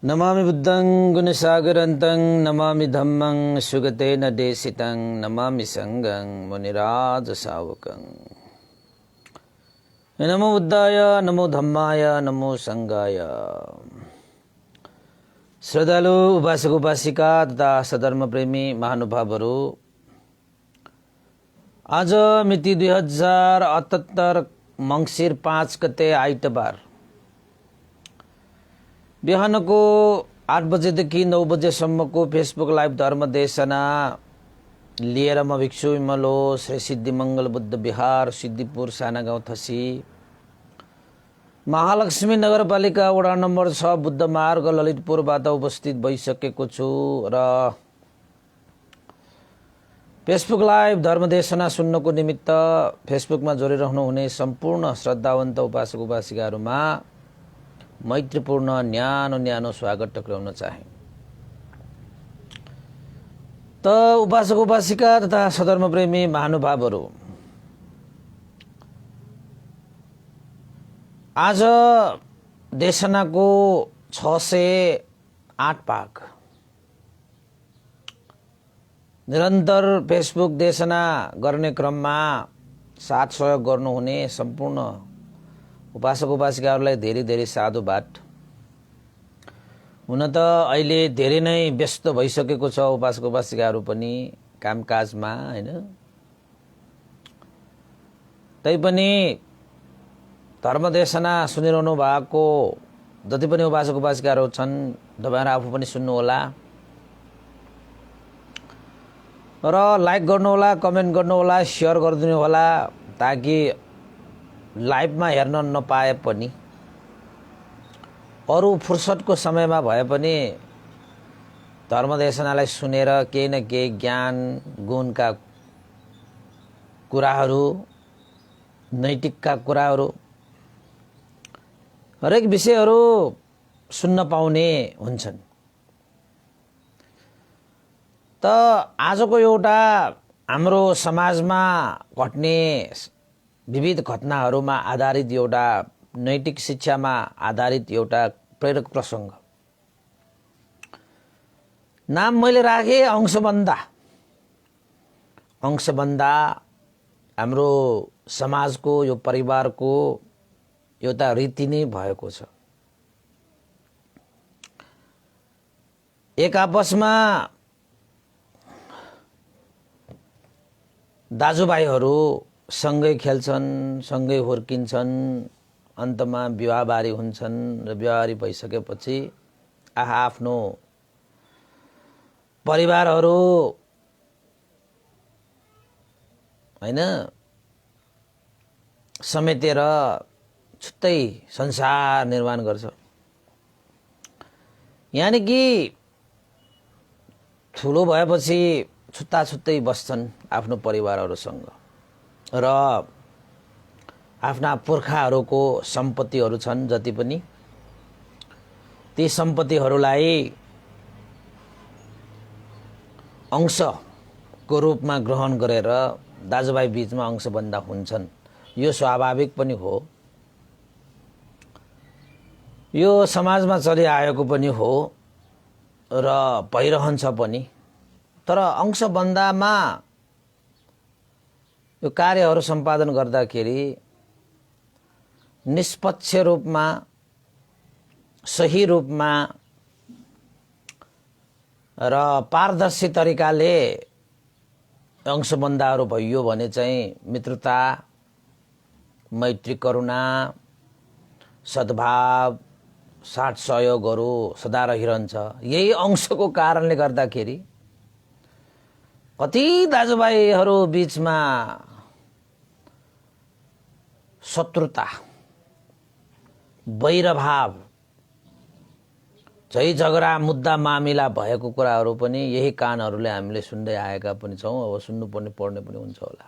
नमामि बुद्धं गुणसागरन्तं नमामि धम्मं सुगतेन देशितं नमामि संघं मुनिराजसावकं। नमो बुद्धाय नमो धम्माय नमो संघाय। श्रद्धालु उपासक उपासिका तथा सधर्म प्रेमी महानुभावहरू, आज मिति 2078 मङ्सिर 5 गते आइतबार बिहानको 8 बजेदेखि 9 बजेसम्मको फेसबुक लाइभ धर्म देशना लिएर म भिक्षु विमलो श्री सिद्धिमङ्गल बुद्ध विहार सिद्धिपुर साना गाउँ थसी महालक्ष्मी नगरपालिका वडा नम्बर 6 बुद्ध मार्ग ललितपुरबाट उपस्थित भइसकेको छु र फेसबुक लाइभ धर्मदेशना सुन्नको निमित्त फेसबुकमा जोडिरहनु हुने सम्पूर्ण श्रद्धावन्त उपासक उपासिकाहरूमा मैत्रीपूर्ण न्यानो स्वागत टक्राउन चाहे। त उपासक उपासिका तथा सधर्म प्रेमी महानुभावहरू, आज देशनाको 608 भाग निरन्तर फेसबुक देशना गर्ने क्रममा साथ सहयोग गर्नुहुने सम्पूर्ण उपासक उपासिकाहरूलाई धेरै धेरै साधुवाद। हुन त अहिले धेरै नै व्यस्त भइसकेको छ उपासक उपासिकाहरू पनि कामकाजमा, हैन? तैपनि धर्मदेशना सुनिरहनु भएको जति पनि उपासक उपासिकाहरू छन्, तपाईहरु आफू पनि सुन्नुहोला र लाइक गर्नुहोला, कमेन्ट गर्नुहोला, शेयर गरिदिनु होला, ताकि लाइभमा हेर्न नपाए पनि अरू फुर्सदको समयमा भए पनि धर्मदेशनालाई सुनेर केही न केही ज्ञान गुणका कुराहरू, नैतिकका कुराहरू, हरेक विषयहरू सुन्न पाउने हुन्छन्। त आजको एउटा हाम्रो समाजमा घट्ने विविध घटनाहरूमा आधारित एउटा नैतिक शिक्षामा आधारित एउटा प्रेरक प्रसङ्ग, नाम मैले राखे अंशबन्धा। अंशबन्धा हाम्रो समाजको, यो परिवारको एउटा रीति नै भएको छ। एक आपसमा दाजुभाइहरू सँगै खेल्छन्, सँगै हुर्किन्छन्, अन्तमा विवाहबारी हुन्छन् र विवाहबारी भइसकेपछि आफ्नो परिवारहरू, हैन, समेटेर छुट्टै संसार निर्माण गर्छ। यानि कि ठुलो भएपछि छुट्टा छुट्टै बस्छन् आफ्नो परिवारहरूसँग र आफ्ना पुर्खाहरूको सम्पत्तिहरू छन् जति पनि, ती सम्पत्तिहरूलाई अंशको रूपमा ग्रहण गरेर दाजुभाइ बीचमा अंशबन्धा हुन्छन्। यो स्वाभाविक पनि हो, यो समाजमा चलिआएको पनि हो र भइरहन्छ पनि। तर अंशबन्धामा यो कार्यहरू सम्पादन गर्दाखेरि निष्पक्ष रूपमा, सही रूपमा र पारदर्शी तरिकाले अंशबन्धाहरू भइयो भने चाहिँ मित्रता, मैत्री, करुणा, सद्भाव, साथ सहयोगहरू सदा रहिरहन्छ। यही अंशको कारणले गर्दाखेरि कति दाजुभाइहरू बीचमा शत्रुता, वैरभाव, झै झगडा, मुद्दा मामिला भएको कुराहरू पनि यही कानहरूले हामीले सुन्दै आएका पनि छौँ। अब सुन्नुपर्ने पर्ने पनि हुन्छ होला।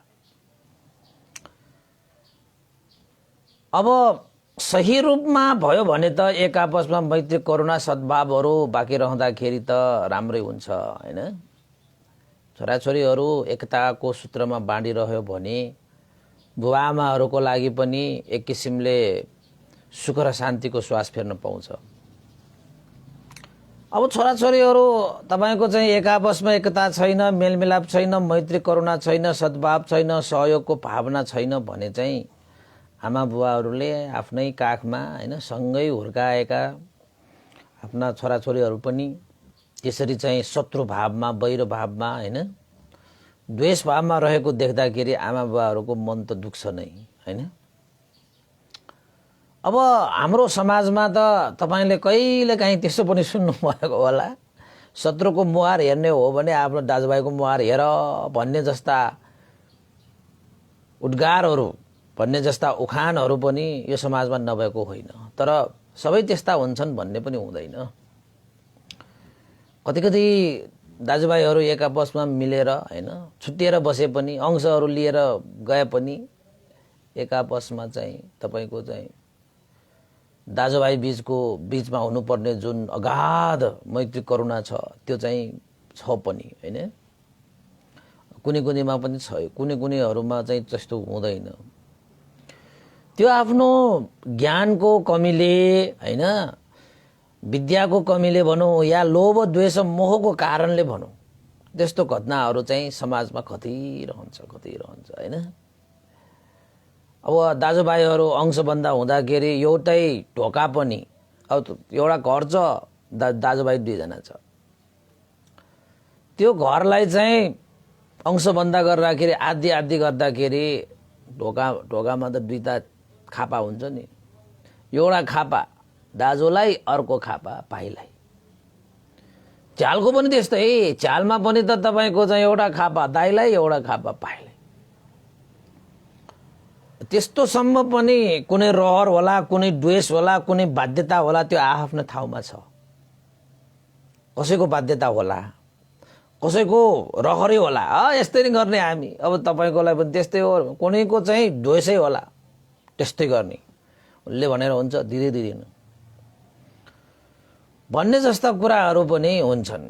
अब सही रूपमा भयो भने त एक आपसमा मैत्री, करुणा, सद्भावहरू बाँकी रहँदाखेरि त राम्रै हुन्छ, हैन? छोराछोरीहरू एकताको सूत्रमा बाँडिरह्यो भने बुवाआमाहरूको लागि पनि एक किसिमले सुख र शान्तिको श्वास फेर्न पाउँछ। अब छोराछोरीहरू तपाईँको चाहिँ एक आपसमा एकता छैन, मेलमिलाप छैन, मैत्री करुणा छैन, सद्भाव छैन, सहयोगको भावना छैन भने चाहिँ आमा बुवाहरूले आफ्नै काखमा हैन सँगै हुर्काएका आफ्ना छोराछोरीहरू पनि यसरी चाहिँ शत्रु भावमा, वैर भावमा हैन द्वेष भावमा रहेको देख्दाखेरि आमा बुवाहरूको मन त दुख्छ नै हैन। अब हाम्रो समाजमा त तपाईले कहिलेकाहीँ त्यसो पनि सुन्नु भएको होला, शत्रुको मुहार हेर्ने हो भने आफ्नो दाजुभाइको मुहार हेर भन्ने जस्ता उद्गारहरू, भन्ने जस्ता उखानहरू पनि यो समाजमा नभएको होइन। तर सबै त्यस्ता हुन्छन् भन्ने पनि हुँदैन। कति दाजुभाइहरू एक आपसमा मिलेर हैन छुट्टिएर बसे पनि, अंशहरू लिएर गए पनि एक आपसमा चाहिँ तपाईको चाहिँ दाजुभाइ बीचमा हुनुपर्ने जुन अगाध मैत्री करुणा छ त्यो चाहिँ छ पनि हैन। कुनैमा पनि छ, कुनैहरूमा चाहिँ त्यस्तो हुँदैन। त्यो आफ्नो ज्ञानको कमीले हैन, विद्याको कमीले भनौं या लोभ द्वेष मोहको कारणले भनौं, त्यस्तो घटनाहरू चाहिँ समाजमा कतिरहन्छ हैन। अब दाजुभाइहरू अंशबन्ध हुँदाखेरि एउटै ढोका पनि, अब एउटा घर छ, दाजुभाइ दुईजना छ, त्यो घरलाई चाहिँ अंशबन्ध गर्दाखेरि आधी गर्दाखेरि ढोकामा त दुईटा खापा हुन्छ नि, एउटा खापा दाजुलाई, अर्को खापा भाइलाई। च्यालको पनि त्यस्तै, च्यालमा पनि त तपाईको चाहिँ एउटा खापा दाइलाई, एउटा खापा भाइलाई। त्यस्तोसम्म पनि कुनै रहर होला, कुनै द्वेष होला, कुनै बाध्यता होला, त्यो आफ्नो ठाउँमा छ। कसैको बाध्यता होला, कसैको रहरै होला, यस्तै नै गर्ने हामी, अब तपाईकोलाई पनि त्यस्तै हो, कुनैको चाहिँ द्वेषै होला त्यस्तै गर्ने, उसले भनेर हुन्छ दिँदैन भन्ने जस्ता कुराहरू पनि हुन्छन्।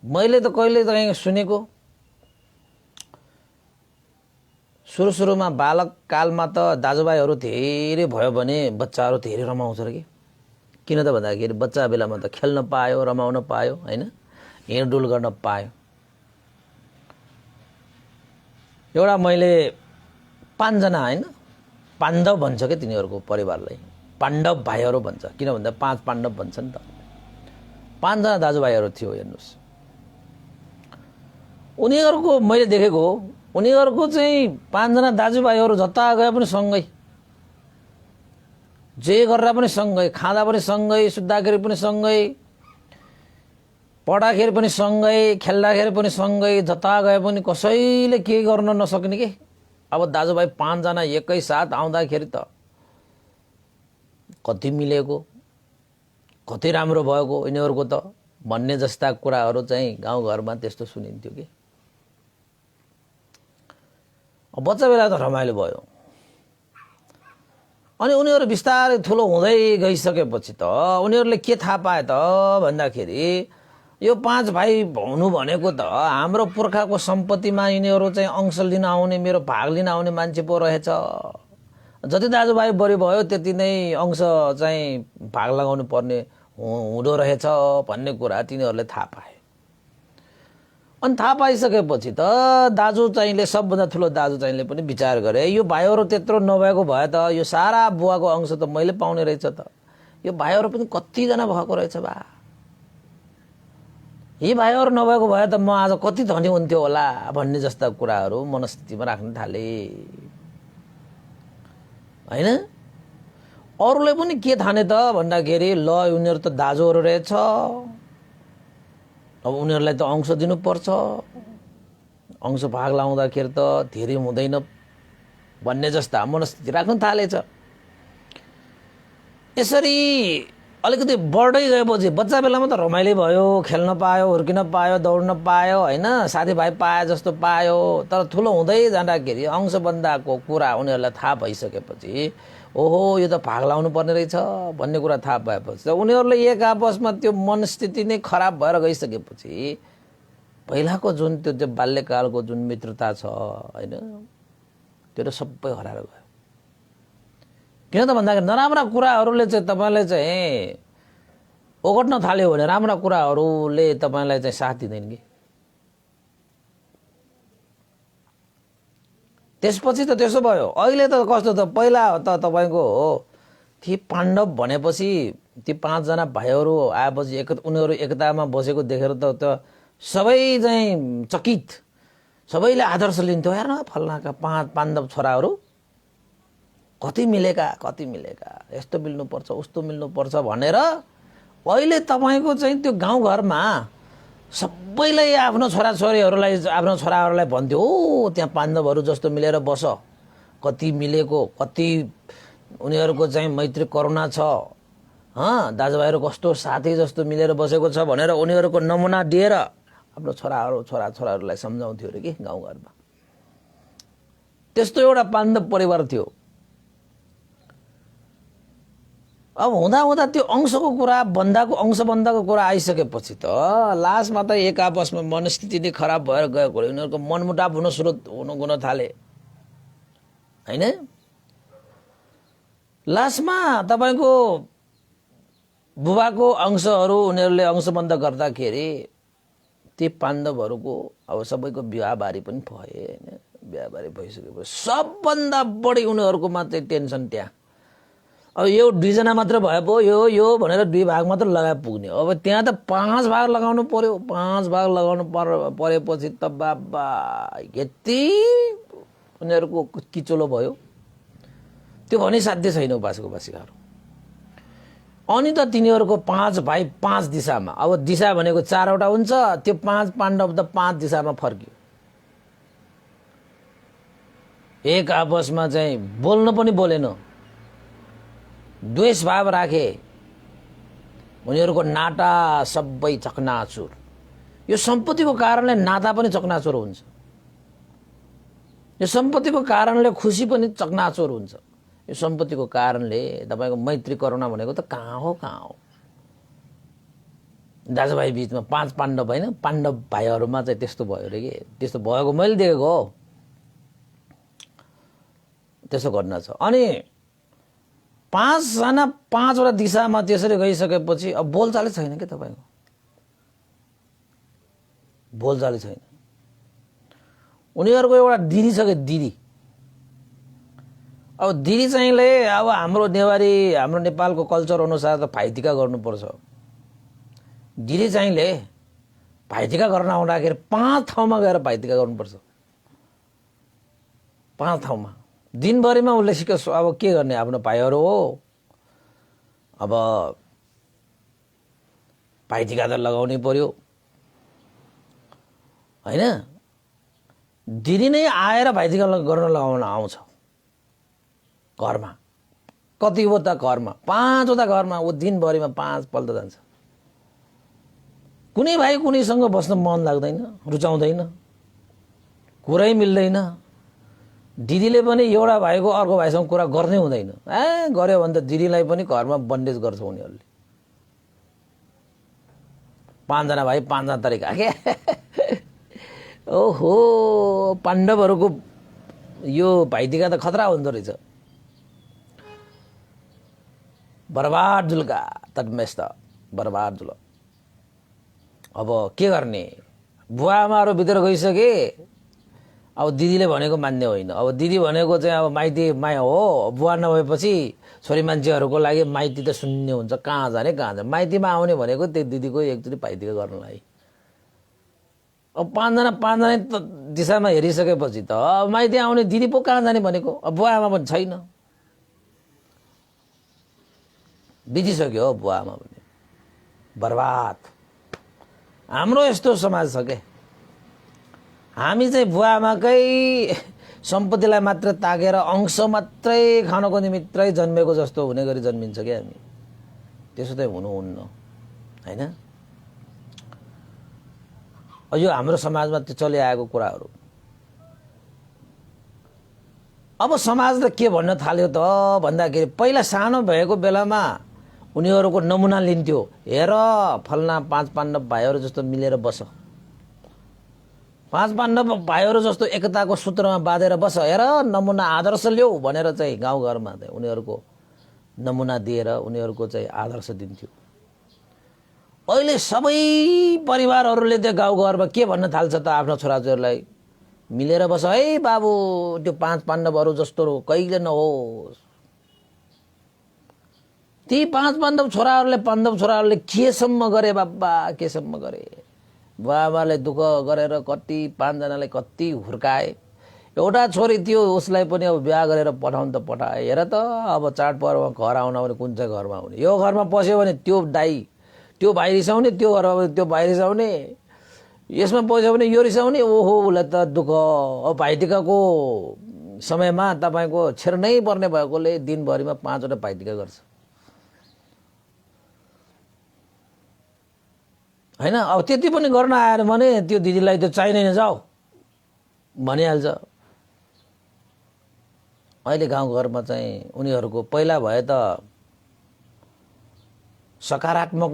मैले त कहिले त सुनेको, सुरुमा बालक कालमा त दाजुभाइहरू धेरै भयो भने बच्चाहरू धेरै रमाउँछ र किन त भन्दाखेरि बच्चा बेलामा त खेल्न पायो, रमाउन पायो हैन, हिँडडुल गर्न पायो। एउटा मैले 5 जना हैन, पाण्डव भन्छ के तिनीहरूको परिवारलाई, पाण्डव भाइहरू भन्छ, किन भन्दा 5 पाण्डव भन्छ नि त। 5 जना दाजुभाइहरू थियो हेर्नुस्। उनीहरूको मैले देखेको, उनीहरूको चाहिँ 5 जना दाजुभाइहरू जता गए पनि सँगै, जे गरेर पनि सँगै, खाँदा पनि सँगै, सुत्दाखेरि पनि सँगै, पढ्दाखेरि पनि सँगै, खेल्दाखेरि पनि सँगै, जता गए पनि कसैले केही गर्न नसक्ने के। अब दाजुभाइ 5 जना एकैसाथ आउँदाखेरि त कति मिलेको, कति राम्रो भएको यिनीहरूको त भन्ने जस्ता कुराहरू चाहिँ गाउँघरमा त्यस्तो सुनिन्थ्यो के। बच्चा बेला त रमाइलो भयो, अनि उनीहरू बिस्तारै ठुलो हुँदै गइसकेपछि त उनीहरूले के थाहा पाए त भन्दाखेरि यो 5 भाइ हुनु भनेको त हाम्रो पुर्खाको सम्पत्तिमा यिनीहरू चाहिँ अंश लिन आउने, मेरो भाग लिन आउने मान्छे पो रहेछ। जति दाजुभाइ बढी भयो त्यति नै अंश चाहिँ भाग लगाउनु पर्ने हुँदो रहेछ भन्ने कुरा तिनीहरूले थाहा पाए। अनि थाहा पाइसकेपछि त दाजु चाहिँले, सबभन्दा ठुलो दाजु चाहिँले पनि विचार गरे, यो भाइहरू त्यत्रो नभएको भए त यो सारा बुवाको अंश त मैले पाउने रहेछ त, यो भाइहरू पनि कतिजना भएको रहेछ बा, यी भाइहरू नभएको भए त म आज कति धनी हुन्थ्यो होला भन्ने जस्ता कुराहरू मनस्थितिमा राख्न थाले हैन। अरूले पनि के ठाने त भन्दाखेरि ल उनीहरू त दाजुहरू रहेछ, अब उनीहरूलाई त अंश दिनुपर्छ, अंश भाग लाउँदाखेरि त धेरै हुँदैन भन्ने जस्ता मनस्थिति राख्न थालेछ। यसरी अलिकति बढ्दै गएपछि बच्चा बेलामा त रमाइलो भयो, खेल्न पायो, हुर्किन पायो, दौड्न पायो हैन, साथीभाइ पाए जस्तो पायो। तर ठुलो हुँदै जाँदाखेरि अंशबन्धको कुरा उनीहरूलाई थाहा भइसकेपछि ओहो यो त भाग लाउनु पर्ने रहेछ भन्ने कुरा थाहा पाएपछि उनीहरूले एक आपसमा त्यो मनस्थिति नै खराब भएर गइसकेपछि पहिलाको जुन त्यो बाल्यकालको जुन मित्रता छ हैन, त्यो त सबै हराएर गयो। किन त भन्दाखेरि नराम्रा कुराहरूले चाहिँ तपाईले चाहिँ ओगट्न थाल्यो भने राम्रा कुराहरूले तपाईलाई चाहिँ साथ दिँदैन कि। त्यसपछि त त्यसो भयो। अहिले त कस्तो त, पहिला त तपाईको हो ती पाण्डव भनेपछि ती 5 जना भाइहरू आएपछि उनीहरू एकतामा बसेको देखेर त सबै चाहिँ चकित, सबैले आदर्श लिन्थ्यो। हेर्न फल्नाका 5 पाण्डव छोराहरू कति मिलेका, यस्तो मिल्नुपर्छ उस्तो मिल्नुपर्छ भनेर अहिले तपाईको चाहिँ त्यो गाउँघरमा सबैलाई आफ्नो छोराहरूलाई भन्थ्यो, ओ त्यहाँ पाण्डवहरू जस्तो मिलेर बस, कति मिलेको, कति उनीहरूको चाहिँ मैत्री करुणा छ, दाजुभाइहरू कस्तो साथी जस्तो मिलेर बसेको छ भनेर उनीहरूको नमुना दिएर आफ्नो छोराहरूलाई सम्झाउँथ्यो अरे कि गाउँघरमा। त्यस्तो एउटा पाण्डव परिवार थियो। अब हुँदा त्यो अंशको कुरा अंशबन्धको कुरा आइसकेपछि त लास्टमा त एक आपसमा मनस्थिति नै खराब भएर गएको, उनीहरूको मनमुटाव हुन थाले हैन। लास्टमा तपाईको बुबाको अंशहरू उनीहरूले अंशबन्ध गर्दाखेरि ती पाण्डवहरूको अब सबैको बिहाबारी पनि भए हैन। बिहाबारी भइसकेपछि सबभन्दा बढी उनीहरूकोमा चाहिँ टेन्सन त्यहाँ। अब यो 2 जना मात्र भए पो यो भनेर 2 भाग मात्र लगाए पुग्ने। अब त्यहाँ त 5 भाग लगाउनु पर्यो। 5 भाग लगाउनु परेपछि त बाबा यति उनीहरूको किचोलो भयो, त्यो भनि साध्य छैन उपासकहरू। अनि त तिनीहरूको 5 भाइ 5 दिशामा, अब दिशा भनेको 4 वटा हुन्छ, त्यो 5 पाण्डव त 5 दिशामा फर्कियो। एक आपसमा चाहिँ बोल्न पनि बोलेन, द्वेष भाव राखे, उनीहरूको नाता सबै चकनाचुर। यो सम्पत्तिको कारणले नाता पनि चकनाचुर हुन्छ, यो सम्पत्तिको कारणले खुसी पनि चकनाचुर हुन्छ, यो सम्पत्तिको कारणले तपाईको मैत्री करुणा भनेको त कहाँ हो। दाजुभाइ बीचमा 5 पाण्डव हैन, पाण्डव भाइहरूमा चाहिँ त्यस्तो भयो रे कि। त्यस्तो भएको मैले देखेको हो, त्यसो घटना छ। अनि 5 जना 5 वटा दिशामा त्यसरी गइसकेपछि अब बोलचालै छैन के तपाईको, बोलचालै छैन। उनीहरूको एउटा दिदी छ के दिदी। अब दिदी चाहिँले अब हाम्रो नेपालको कल्चर अनुसार त भाइटिका गर्नुपर्छ। दिदी चाहिँले भाइटिका गर्न आउँदाखेरि 5 ठाउँमा गएर भाइटिका गर्नुपर्छ। 5 ठाउँमा दिनभरिमा उसले सिक्यो। अब के गर्ने, आफ्नो भाइहरू हो, अब भाइटिका त लगाउनै पर्यो हैन। दिदी नै आएर भाइटिका लगाउन आउँछ घरमा। कतिवटा घरमा, 5 वटा घरमा ऊ दिनभरिमा 5 पल्ट जान्छ। कुनै भाइ कुनैसँग बस्न मन लाग्दैन, रुचाउँदैन, कुरै मिल्दैन। दिदीले पनि एउटा भाइको अर्को भाइसँग कुरा गर्नै हुँदैन। गर्यो भने त दिदीलाई पनि घरमा बन्डेज गर्छ उनीहरूले। 5 जना भाइ 5 जना तरिका के। ओहो, पाण्डवहरूको यो भाइटिका त खतरा हुँदो रहेछ। बर्बाद जुल्का तटमेस्त बर्बाद जुल। अब के गर्ने, बुवाआमाहरू भित्र गइसके। अब दिदीले भनेको मान्ने होइन। अब दिदी भनेको चाहिँ अब माइती माया हो। बुवा नभएपछि छोरी मान्छेहरूको लागि माइती त शून्य हुन्छ। कहाँ जाने। माइतीमा आउने भनेको त्यही दिदीको एकचोटि भाइटिका गर्नलाई। अब 5 जना दिशामा हेरिसकेपछि त अब माइती आउने दिदी पो कहाँ जाने भनेको। अब बुवाआमा पनि छैन, बितिसक्यो हो बुवाआमा पनि, बर्बाद। हाम्रो यस्तो समाज छ के, हामी चाहिँ बुवाआमाकै सम्पत्तिलाई मात्र ताकेर अंश मात्रै खानको निमित्तै जन्मेको जस्तो हुने गरी जन्मिन्छ क्या हामी। त्यसो त हुनुहुन्न हैन। यो हाम्रो समाजमा त्यो चलिआएको कुराहरू। अब समाजले के भन्न थाल्यो त भन्दाखेरि पहिला सानो भएको बेलामा उनीहरूको नमुना लिन्थ्यो। हेर फल्ना 5 पाण्डव भाइहरू जस्तो मिलेर बस, 5 पाण्डव भाइहरू जस्तो एकताको सूत्रमा बाँधेर बस, हेर नमुना आदर्श ल्याऊ भनेर चाहिँ गाउँघरमा चाहिँ उनीहरूको नमुना दिएर उनीहरूको चाहिँ आदर्श दिन्थ्यो। अहिले सबै परिवारहरूले त्यो गाउँघरमा के भन्न थाल्छ त आफ्नो छोराछोरीलाई, मिलेर बस है बाबु, त्यो 5 पाण्डवहरू जस्तो कहिले नहोस्। ती 5 पाण्डव छोराहरूले केसम्म गरे बाबा, केसम्म गरे। बाबाले दुःख गरेर कति 5 जनालाई कति हुर्काए। एउटा छोरी थियो, उसलाई पनि अब बिहा गरेर पठाउनु त पठाए। हेर त अब चाडपर्वमा घर आउन भने कुन चाहिँ घरमा आउने। यो घरमा पस्यो भने त्यो दाई त्यो भाइ रिसाउने, त्यो घरमा त्यो भाइ रिसाउने, यसमा पस्यो भने यो रिसाउने। ओहो, उसलाई त दुःख। अब भाइटिकाको समयमा तपाईँको छेर्नै पर्ने भएकोले दिनभरिमा 5 वटा भाइटिका गर्छ हैन। अब त्यति पनि गर्न आएर भने त्यो दिदीलाई त चाहिँदैन जाऊ भनिहाल्छ। अहिले गाउँघरमा चाहिँ उनीहरूको पहिला भए त सकारात्मक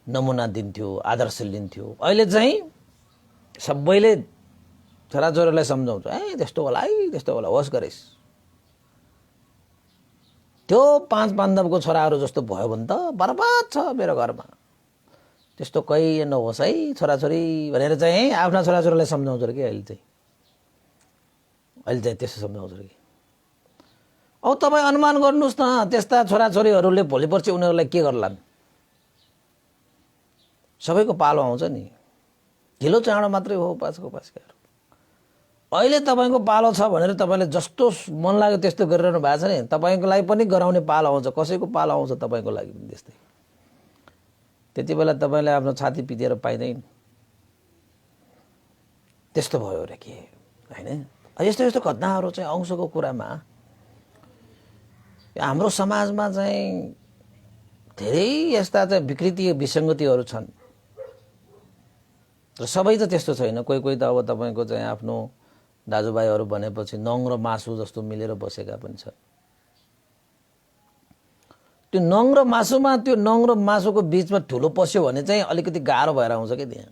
नमुना दिन्थ्यो, आदर्श लिन्थ्यो। अहिले चाहिँ सबैले छोराछोरीलाई सम्झाउँछ, ए त्यस्तो होला है, त्यस्तो होला, होस् गरेस्। त्यो 5 पाण्डवको छोराहरू जस्तो भयो भने त बर्बाद छ मेरो घरमा, त्यस्तो कहिले नहोस् है छोराछोरी भनेर चाहिँ आफ्ना छोराछोरीलाई सम्झाउँछ कि अहिले चाहिँ त्यस्तो सम्झाउँछ कि। अब तपाईँ अनुमान गर्नुहोस् न, त्यस्ता छोराछोरीहरूले भोलि पर्सि उनीहरूलाई के गर्लान्। सबैको पालो आउँछ नि, ढिलो चाँडो मात्रै हो पासको पासकाहरू। अहिले तपाईँको पालो छ भनेर तपाईँले जस्तो मन लाग्यो त्यस्तो गरिरहनु भएको छ नि, तपाईँको लागि पनि गराउने पालो आउँछ, कसैको पालो आउँछ तपाईँको लागि पनि त्यस्तै। त्यति बेला तपाईँले आफ्नो छाती पिटेर पाइँदैन। त्यस्तो भयो र के हैन। यस्तो यस्तो घटनाहरू चाहिँ अंशको कुरामा हाम्रो समाजमा चाहिँ धेरै यस्ता चाहिँ विकृति विसङ्गतिहरू छन् र सबै त त्यस्तो छैन। कोही कोही त अब तपाईँको चाहिँ आफ्नो दाजुभाइहरू भनेपछि नङ र मासु जस्तो मिलेर बसेका पनि छन्। त्यो नङ र मासुमा त्यो नङ र मासुको बीचमा ठुलो पस्यो भने चाहिँ अलिकति गाह्रो भएर आउँछ कि त्यहाँ,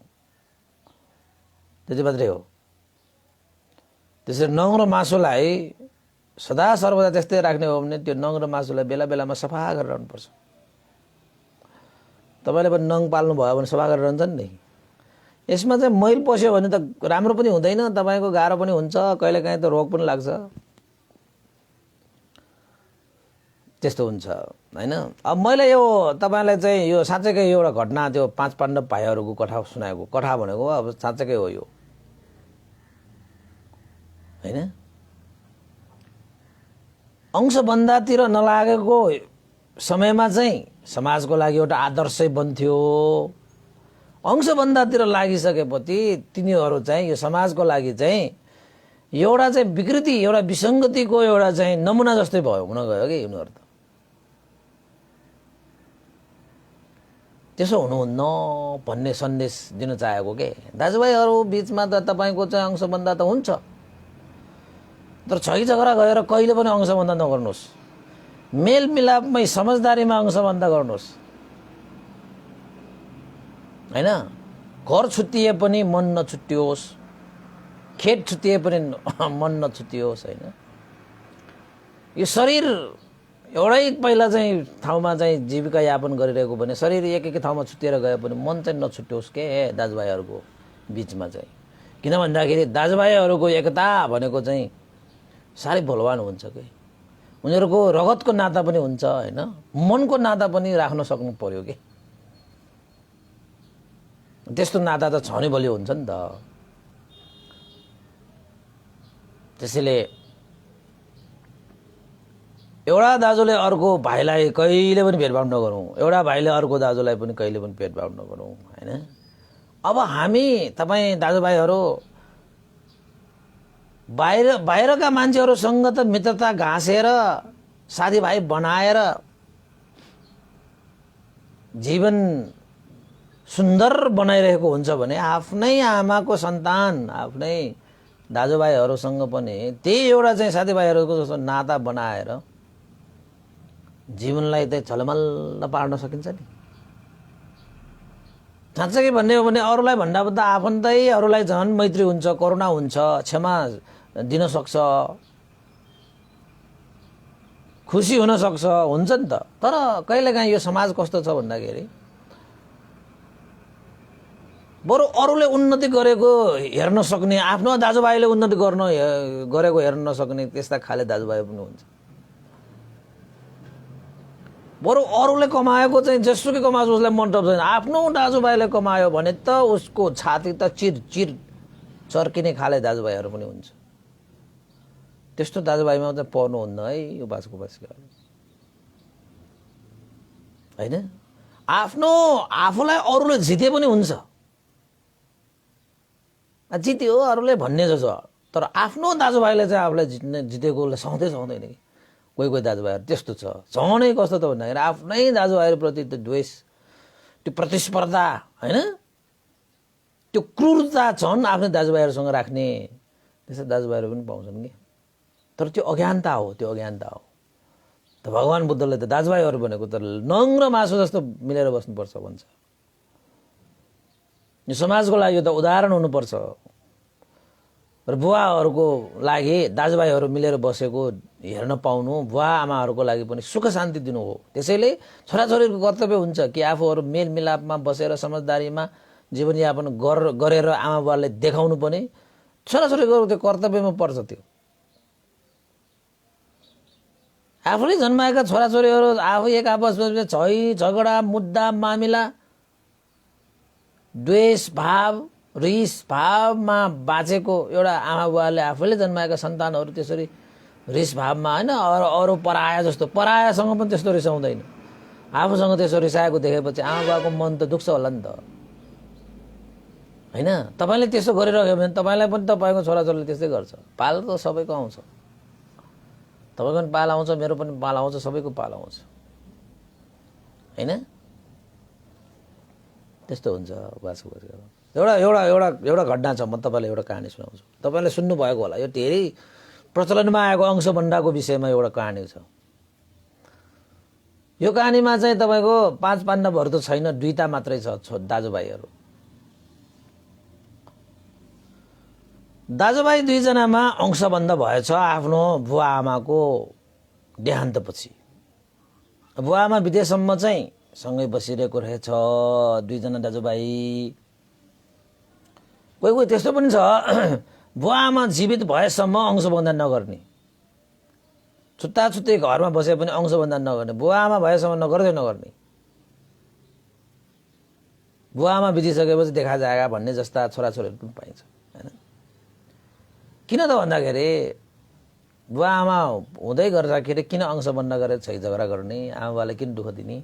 त्यति मात्रै हो। त्यसरी नङ र मासुलाई सदा सर्वदा त्यस्तै राख्ने हो भने त्यो नङ र मासुलाई बेला बेलामा सफा गरेर रहनुपर्छ। तपाईँले पनि नङ पाल्नु भयो भने सफा गरेर रहन्छ नि। यसमा चाहिँ मैल पस्यो भने त राम्रो पनि हुँदैन, तपाईँको गाह्रो पनि हुन्छ, कहिलेकाहीँ त रोग पनि लाग्छ। त्यस्तो हुन्छ हैन। अब मैले यो तपाईँलाई चाहिँ यो साँच्चैकै एउटा घटना, त्यो 5 पाण्डव भाइहरूको कथा सुनाएको। कथा भनेको अब साँच्चैकै हो यो हैन। अंशबन्धातिर नलागेको समयमा चाहिँ समाजको लागि एउटा आदर्शै बन्थ्यो। अंशबन्धातिर लागिसकेपछि तिनीहरू चाहिँ यो समाजको लागि चाहिँ एउटा चाहिँ विकृति, एउटा विसङ्गतिको एउटा चाहिँ नमुना जस्तै भयो, हुन गयो कि उनीहरू त। त्यसो हुनुहुन्न भन्ने सन्देश दिन चाहेको के। दाजुभाइहरू बिचमा त तपाईँको चाहिँ अंशबन्धा त हुन्छ, तर छगी झगडा गएर कहिले पनि अंशबन्धा नगर्नुहोस्। मेलमिलापमै समझदारीमा अंशबन्धा गर्नुहोस् हैन। घर छुट्टिए पनि मन नछुट्टियोस्, खेत छुट्टिए पनि मन नछुट्टियोस् हैन। यो शरीर एउटै पहिला चाहिँ ठाउँमा चाहिँ जीविका यापन गरिरहेको भने शरीर एक ठाउँमा छुट्टिएर गए पनि मन चाहिँ नछुट्टियोस् के दाजुभाइहरूको बिचमा चाहिँ। किन भन्दाखेरि दाजुभाइहरूको एकता भनेको चाहिँ साह्रै बलवान हुन्छ कि। उनीहरूको रगतको नाता पनि हुन्छ हैन, मनको नाता पनि राख्न सक्नु पर्यो कि। त्यस्तो नाता त छ नै बलियो हुन्छ नि त। त्यसैले एउटा दाजुले अर्को भाइलाई कहिले पनि भेदभाव नगरौँ, एउटा भाइले अर्को दाजुलाई पनि कहिले पनि भेदभाव नगरौँ हैन। अब हामी तपाईँ दाजुभाइहरू बाहिरका मान्छेहरूसँग त मित्रता घाँसेर साथीभाइ बनाएर जीवन सुन्दर बनाइरहेको हुन्छ भने आफ्नै आमाको सन्तान, आफ्नै दाजुभाइहरूसँग पनि त्यही एउटा चाहिँ साथीभाइहरूको जस्तो नाता बनाएर जीवनलाई चाहिँ झलमल्ल पार्न सकिन्छ नि। साँच्चै भन्ने हो भने अरूलाई भन्दा भन्दा आफन्तैहरूलाई झन् मैत्री हुन्छ, करुणा हुन्छ, क्षमा दिन सक्छ, खुसी हुन सक्छ, हुन्छ नि त। तर कहिलेकाहीँ यो समाज कस्तो छ भन्दाखेरि बरु अरूले उन्नति गरेको हेर्न सक्ने, आफ्नो दाजुभाइले उन्नति गरेको हेर्न नसक्ने त्यस्ता खाले दाजुभाइ पनि हुन्छ। बरु अरूले कमाएको चाहिँ जेसुकै कमाएको उसलाई मन टप्दैन, आफ्नो दाजुभाइले कमायो भने त उसको छाती त चिर चर्किने खाले दाजुभाइहरू पनि हुन्छ। त्यस्तो दाजुभाइमा चाहिँ पर्नुहुन्न है यो बासको होइन। आफूलाई अरूले जिते पनि हुन्छ, जित्यो अरूले भन्ने जस्तो, तर आफ्नो दाजुभाइले चाहिँ आफूलाई जितेकोलाई सहँदैन कि। कोही दाजुभाइहरू त्यस्तो छ, झनै कस्तो त भन्दाखेरि आफ्नै दाजुभाइहरूप्रति त्यो द्वेष, त्यो प्रतिस्पर्धा होइन, त्यो क्रूरता छन् आफ्नै दाजुभाइहरूसँग राख्ने, त्यस्तो दाजुभाइहरू पनि पाउँछन् कि। तर त्यो अज्ञानता हो, त भगवान् बुद्धले त दाजुभाइहरू भनेको त नङ र मासु जस्तो मिलेर बस्नुपर्छ भन्छ। यो समाजको लागि यो त उदाहरण हुनुपर्छ। र बुवाहरूको लागि दाजुभाइहरू मिलेर बसेको हेर्न पाउनु बुवा आमाहरूको लागि पनि सुख शान्ति दिनु हो। त्यसैले छोराछोरीको कर्तव्य हुन्छ कि आफूहरू मेलमिलापमा बसेर समझदारीमा जीवनयापन गरेर आमा बुवाले देखाउनु पनि छोराछोरीको त्यो कर्तव्यमा पर्छ। त्यो आफूले जन्माएका छोराछोरीहरू आफू एक आपसमा झगडा मुद्दा मामिला द्वेष भाव रिस भावमा बाँचेको एउटा आमा बुवाले आफूले जन्माएका सन्तानहरू त्यसरी रिस भावमा होइन, अरू पराया जस्तो, परायासँग पनि त्यस्तो रिसाउँदैन। आफूसँग त्यसो रिसाएको देखेपछि आमा बुवाको मन त दुख्छ होला नि त होइन। तपाईँले त्यसो गरिरह्यो भने तपाईँलाई पनि तपाईँको छोराछोरीले त्यस्तै गर्छ। पाल त सबैको आउँछ, तपाईँको पनि पाल आउँछ, मेरो पनि पाल आउँछ, सबैको पाल आउँछ होइन। त्यस्तो हुन्छ बासको एउटा घटना छ। म तपाईँलाई एउटा कहानी सुनाउँछु, तपाईँले सुन्नुभएको होला। यो धेरै प्रचलनमा आएको अंशबन्धाको विषयमा एउटा कहानी छ। यो कहानीमा चाहिँ तपाईँको 5 पाण्डवहरू त छैन, 2टा मात्रै छ दाजुभाइहरू। दाजुभाइ 2 जनामा अंशबन्ध भएछ आफ्नो बुवा आमाको देहान्तपछि। बुवा आमा विदेशसम्म चाहिँ सँगै बसिरहेको रहेछ 2 जना दाजुभाइ। कोही त्यस्तो पनि छ बुवा आमा जीवित भएसम्म अंशबन्धन नगर्ने, छुट्टै घरमा बसे पनि अंशबन्धन नगर्ने, बुवा आमा भएसम्म नगर्ने। बुवा आमा बितिसकेपछि देखा जाएगा भन्ने जस्ता छोराछोरीहरू पनि पाइन्छ होइन। किन त भन्दाखेरि बुवा आमा हुँदै गर्दाखेरि किन अंशबन्ध गरेर झगडा गर्ने, आमा बाबाले किन दुःख दिने,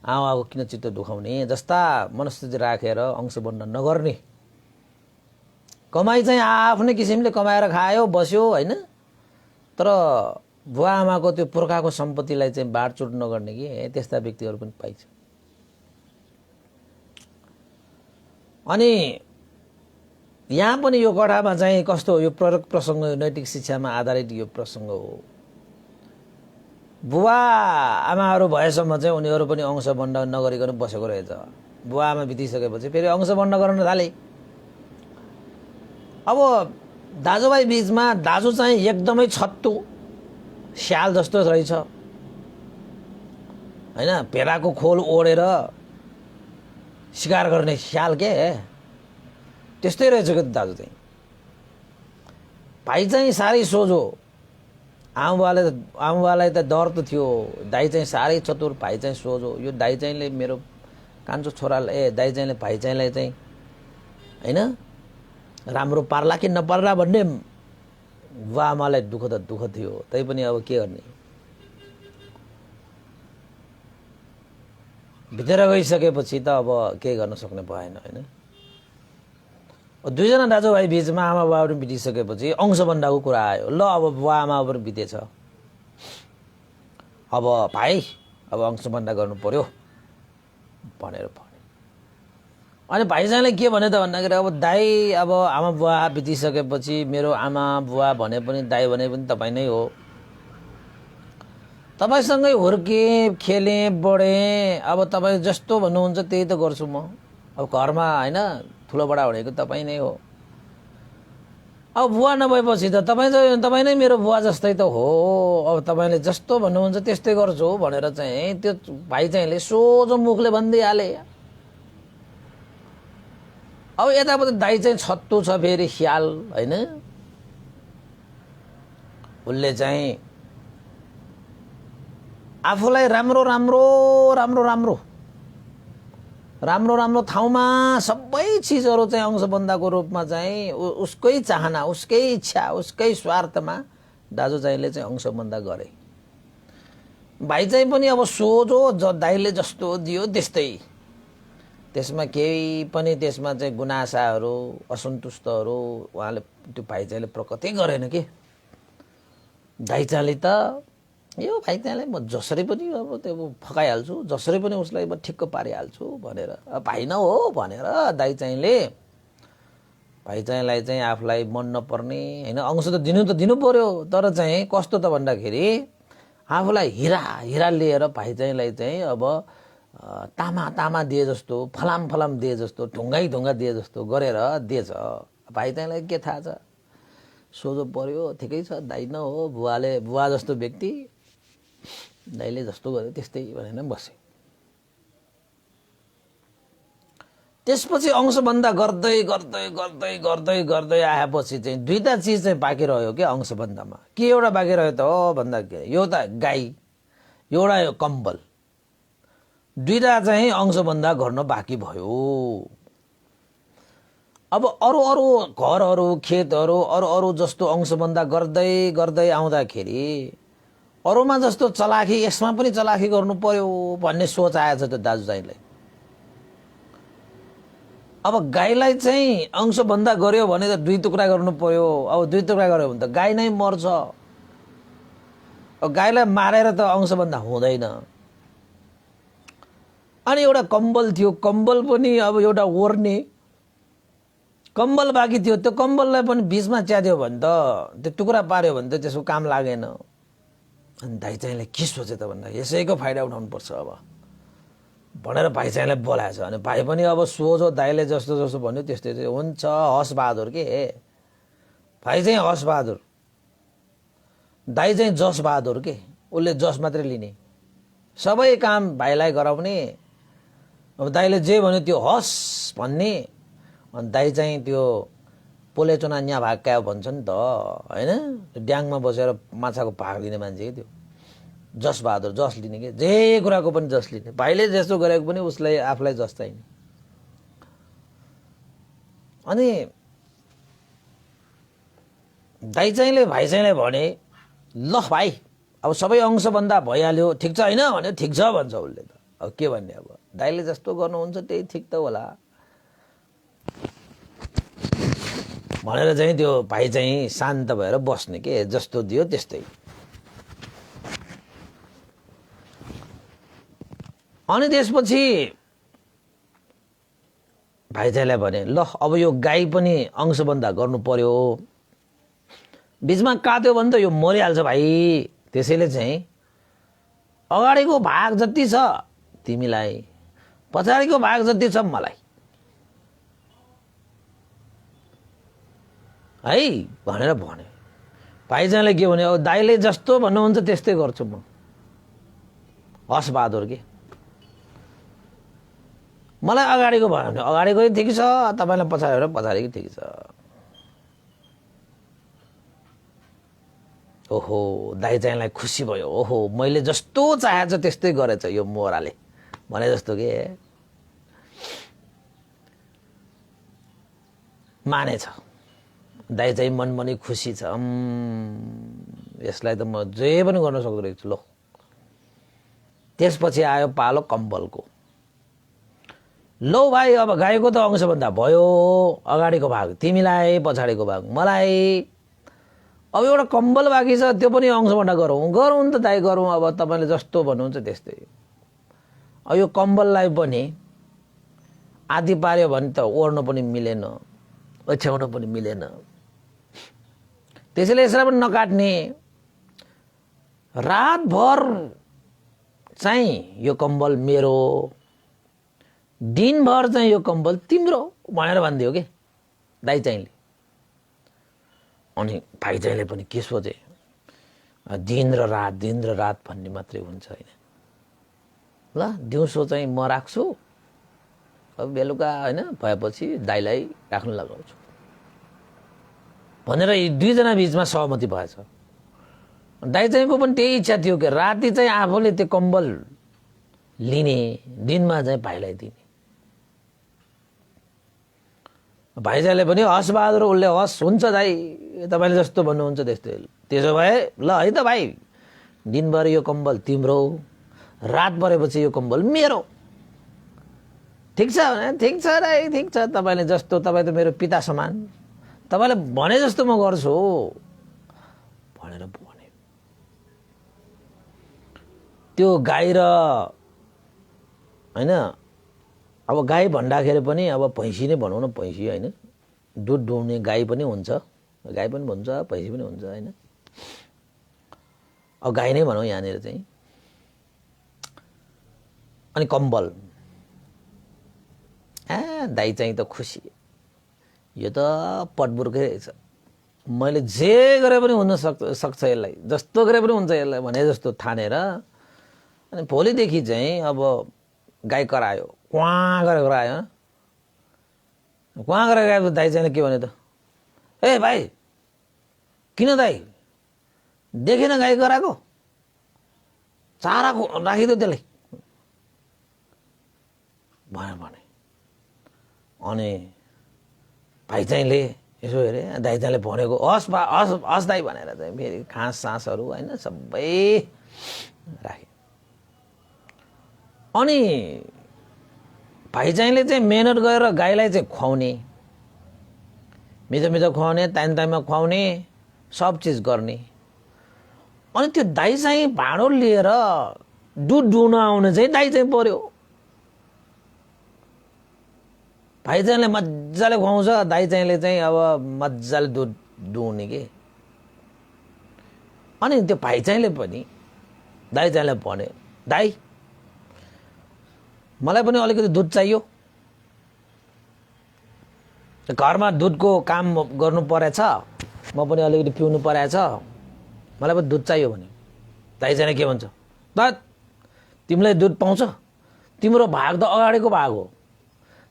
आमाको किन चित्त दुखाउने जस्ता मनस्थिति राखेर अंशबन्ध नगर्ने। कमाइ चाहिँ आफ्नै किसिमले कमाएर खायो बस्यो होइन, तर बुवा आमाको त्यो पुर्खाको सम्पत्तिलाई चाहिँ बाँडचुट नगर्ने कि त्यस्ता व्यक्तिहरू पनि पाइन्छ। अनि यहाँ पनि यो कथामा चाहिँ कस्तो, यो प्रसङ्ग नैतिक शिक्षामा आधारित यो प्रसङ्ग हो। बुवा आमाहरू भएसम्म चाहिँ उनीहरू पनि अंशबन्ध नगरिकन बसेको रहेछ। बुवा आमा बितिसकेपछि फेरि अंशबन्ध गर्न थाले। अब दाजुभाइ बीचमा दाजु चाहिँ एकदमै छत्तु स्याल जस्तो रहेछ होइन, भेडाको खोल ओढेर शिकार गर्ने स्याल के त्यस्तै रहेछ कि दाजु चाहिँ। भाइ चाहिँ साह्रै सोझो, आमाबालाई त डर त थियो, दाइ चाहिँ साह्रै चतुर, भाइ चाहिँ सोझो। यो दाइ चाहिँले मेरो कान्छो छोरालाई दाइ चाहिँले भाइ चाहिँलाई चाहिँ होइन राम्रो पार्ला कि नपार्ला भन्ने बुवा आमालाई दुःख थियो। तै पनि अब के गर्ने, भित्र गइसकेपछि त अब केही गर्न सक्ने भएन होइन। 2 जना दाजुभाइ बीचमा आमा बाबा पनि बितिसकेपछि अंशबन्धको कुरा आयो। ल अब बुवा आमा पनि बितेछ, अब भाइ अब अंशबन्ध गर्नु पर्यो भनेर भन्यो। अनि भाइजानले के भने त भन्दाखेरि अब दाइ अब आमा बुवा बितिसकेपछि मेरो आमा बुवा भने पनि दाइ भने पनि तपाईँ नै हो, तपाईँसँगै हुर्केँ खेलेँ बढेँ, अब तपाईँ जस्तो भन्नुहुन्छ त्यही त गर्छु म। अब घरमा होइन ठुलो बडा भनेको तपाईँ नै हो। अब बुवा नभएपछि त तपाईँ नै मेरो बुवा जस्तै त हो, अब तपाईँले जस्तो भन्नुहुन्छ त्यस्तै गर्छु भनेर चाहिँ त्यो भाइ चाहिँले सोझो मुखले भनिदिइहाले। अब यतापट्टि दाइ चाहिँ छत्तु छ फेरि ख्याल हैन उसले चाहिँ आफूलाई राम्रो राम्रो राम्रो राम्रो राम्रो राम्रो ठाउँमा सबै चिजहरू चाहिँ अंशबन्धाको रूपमा चाहिँ उसकै चाहना उसकै इच्छा उसकै स्वार्थमा दाजु चाहिँले चाहिँ अंशबन्धा गरे भाइ चाहिँ पनि अब सोझो दाइले जस्तो दियो त्यस्तै त्यसमा केही पनि त्यसमा चाहिँ गुनासाहरू असन्तुष्टहरू उहाँले त्यो भाइ चाहिँले प्रकटै गरेन के दाइ चाहिँले त यो भाइ चाहिँलाई म जसरी पनि अब त्यो फकाइहाल्छु जसरी पनि उसलाई म ठिक्क पारिहाल्छु भनेर भाइ न हो भनेर दाइ चाहिँले भाइ चाहिँलाई चाहिँ आफूलाई मन नपर्ने हैन अंश त दिनु पर्यो तर चाहिँ कस्तो त भन्दाखेरि आफूलाई हिरा हिरा लिएर भाइ चाहिँलाई चाहिँ अब तामा दिए जस्तो फलाम दिए जस्तो ढुङ्गा दिए जस्तो गरेर दिएछ भाइ चाहिँलाई के थाहा छ सोझो पर्यो ठिकै छ दाइ न हो बुवा जस्तो व्यक्ति दाइले जस्तो गर्यो त्यस्तै भनेर बसे त्यसपछि अंशबन्धा गर्दै गर्दै गर्दै गर्दै गर्दै आएपछि चाहिँ दुईटा चिज चाहिँ बाँकी रह्यो के अंशबन्धामा के एउटा बाँकी रह्यो त हो भन्दाखेरि यो त गाई एउटा यो कम्बल दुईटा चाहिँ अंशबन्धा गर्न बाँकी भयो अब अरू घरहरू खेतहरू अरू जस्तो अंशबन्धा गर्दै गर्दै आउँदाखेरि अरूमा जस्तो चलाखी यसमा पनि चलाखी गर्नु पर्यो भन्ने सोच आएछ त्यो दाजु चाहिँलाई अब गाईलाई चाहिँ अंशबन्धा गर्यो भने त दुई टुक्रा गर्नु पर्यो अब दुई टुक्रा गर्यो भने त गाई नै मर्छ अब गाईलाई मारेर त अंशबन्धा हुँदैन अनि एउटा कम्बल थियो कम्बल पनि अब एउटा ओर्ने कम्बल बाँकी थियो त्यो कम्बललाई पनि बीचमा च्याद्यो भने त त्यो टुक्रा पार्यो भने त त्यसको काम लागेन अनि दाइ चाहिँले के सोचे त भन्दा यसैको फाइदा उठाउनु पर्छ अब भनेर भाइ चाहिँलाई बोलाएछ अनि भाइ पनि अब सोझो दाइले जस्तो जस्तो भन्यो त्यस्तै चाहिँ हुन्छ हस बहादुर के भाइ चाहिँ हस बहादुर दाइ चाहिँ जस बहादुर के उसले जस मात्रै लिने सबै काम भाइलाई गराउने अब दाइले जे भन्यो त्यो हस भन्ने अनि दाइ चाहिँ त्यो पोले चुना न्या भाग क्या भन्छ नि त हैन ड्याङमा बसेर माछाको भाग लिने मान्छे के त्यो जस बहादुर जस लिने के जे कुराको पनि जस लिने भाइले जस्तो गरेको पनि उसलाई आफूलाई जस चाहिने अनि दाइ चाहिँले भाइ चाहिँलाई भने ल भाइ अब सबै अंशबन्धा भइहाल्यो ठिक छ हैन भन्यो ठिक छ भन्छ उसले त अब के भन्ने अब दाइले जस्तो गर्नुहुन्छ त्यही ठिक त होला भनेर चाहिँ त्यो भाइ चाहिँ शान्त भएर बस्ने के जस्तो दियो त्यस्तै अनि त्यसपछि भाइ चाहिँलाई भने ल अब यो गाई पनि अंशबन्धा गर्नु पर्यो बीचमा काट्यो भने त यो मरिहाल्छ भाइ त्यसैले चाहिँ अगाडिको भाग जति छ तिमीलाई पछाडिको भाग जति छ मलाई है भनेर भने भाइ चाहिँले के भने अब दाइले जस्तो भन्नुहुन्छ त्यस्तै गर्छु म हस बहादुर के मलाई अगाडिको भयो भने अगाडिको ठिक छ तपाईलाई पछाडि पछाडिको ठिक छ ओहो दाइ चाहिँलाई खुसी भयो ओहो मैले जस्तो चाहेछ त्यस्तै गरेछ यो मोराले भने जस्तो के मानेछ दाइ चाहिँ मनमनै खुसी छ यसलाई त म जे पनि गर्न सक्दो रहेछु ल त्यसपछि आयो पालो कम्बलको लौ भाइ अब गाईको त अंशबन्धा भयो अगाडिको भाग तिमीलाई पछाडिको भाग मलाई अब एउटा कम्बल बाँकी छ त्यो पनि अंशबन्धा गरौँ नि त दाइ गरौँ अब तपाईले जस्तो भन्नुहुन्छ त्यस्तै अब यो कम्बललाई पनि आधी पार्यो भने त ओर्न पनि मिलेन ओछ्याउन पनि मिलेन त्यसैले यसलाई पनि नकाट्ने रातभर चाहिँ यो कम्बल मेरो दिनभर चाहिँ यो कम्बल तिम्रो भनेर भनिदियो के दाइ चाहिँले अनि भाइ चाहिँले पनि के सोचे दिन र रात भन्ने मात्रै हुन्छ हैन ल दिउँसो चाहिँ म राख्छु अब बेलुका होइन भएपछि दाइलाई राख्न लगाउँछु भनेर यी दुईजना बिचमा सहमति भएछ। दाइ चाहिँको पनि त्यही इच्छा थियो कि राति चाहिँ आफूले त्यो कम्बल लिने, दिनमा चाहिँ भाइलाई दिने। भाइजाले पनि हस् बहादुर, उसले हस् हुन्छ दाइ, तपाईँले जस्तो भन्नुहुन्छ त्यस्तै। त्यसो भए ल है त भाइ, दिनभरि यो कम्बल तिम्रो, रात परेपछि यो कम्बल मेरो। ठिक छ भने ठिक छ दाइ, ठिक छ, तपाईँले जस्तो, तपाईँ त मेरो पिता समान, तपाईँले भने जस्तो म गर्छु भनेर भने। त्यो गाई र होइन, अब गाई भन्दाखेरि पनि अब भैँसी नै भनौँ न, भैँसी होइन, दुध दुहुने गाई पनि हुन्छ, गाई पनि भन्छ, भैँसी पनि हुन्छ होइन। अब गाई नै भनौँ यहाँनिर चाहिँ। अनि कम्बल, दाइ चाहिँ त खुसी, यो त पटबुर्कै रहेछ, मैले जे गरे पनि हुन सक्छ यसलाई, जस्तो गरे पनि हुन्छ यसलाई भने जस्तो ठानेर। अनि भोलिदेखि चाहिँ अब गाई करायो, क्वाँ गरेर करायो, क्वाँ गरेर गएपछि दाइ चाहिँ के भन्यो त, ए भाइ किन दाइ देखेन गाई कराएको, चारा राखिदियो त्यसलाई भने। अनि भाइ चाहिँले यसो हेरे, दाइ चाहिँले भनेको हस् हस् दाइ भनेर चाहिँ फेरि घाँस सासहरू होइन सबै राखे। अनि भाइ चाहिँले चाहिँ मेहनत गरेर गाईलाई चाहिँ खुवाउने, मिठो मिठो खुवाउने, टाइम टाइममा खुवाउने, सब चिज गर्ने। अनि त्यो दाइ चाहिँ भाँडो लिएर दुध दुहुन आउने चाहिँ दाइ चाहिँ पर्यो। भाइ चाहिँले मजाले खुवाउँछ, दाइ चाहिँले चाहिँ अब मजाले दुध दुहुने के। अनि त्यो भाइ चाहिँले पनि दाइ चाहिँले भन्यो, दाइ मलाई पनि अलिकति दुध चाहियो, घरमा दुधको काम गर्नु परेछ, म पनि अलिकति पिउनु परेछ, मलाई पनि दुध चाहियो भन्यो। दाइ चाहिँले के भन्छ, त तिमीलाई दुध पाउँछ, तिम्रो भाग त अगाडिको भाग हो,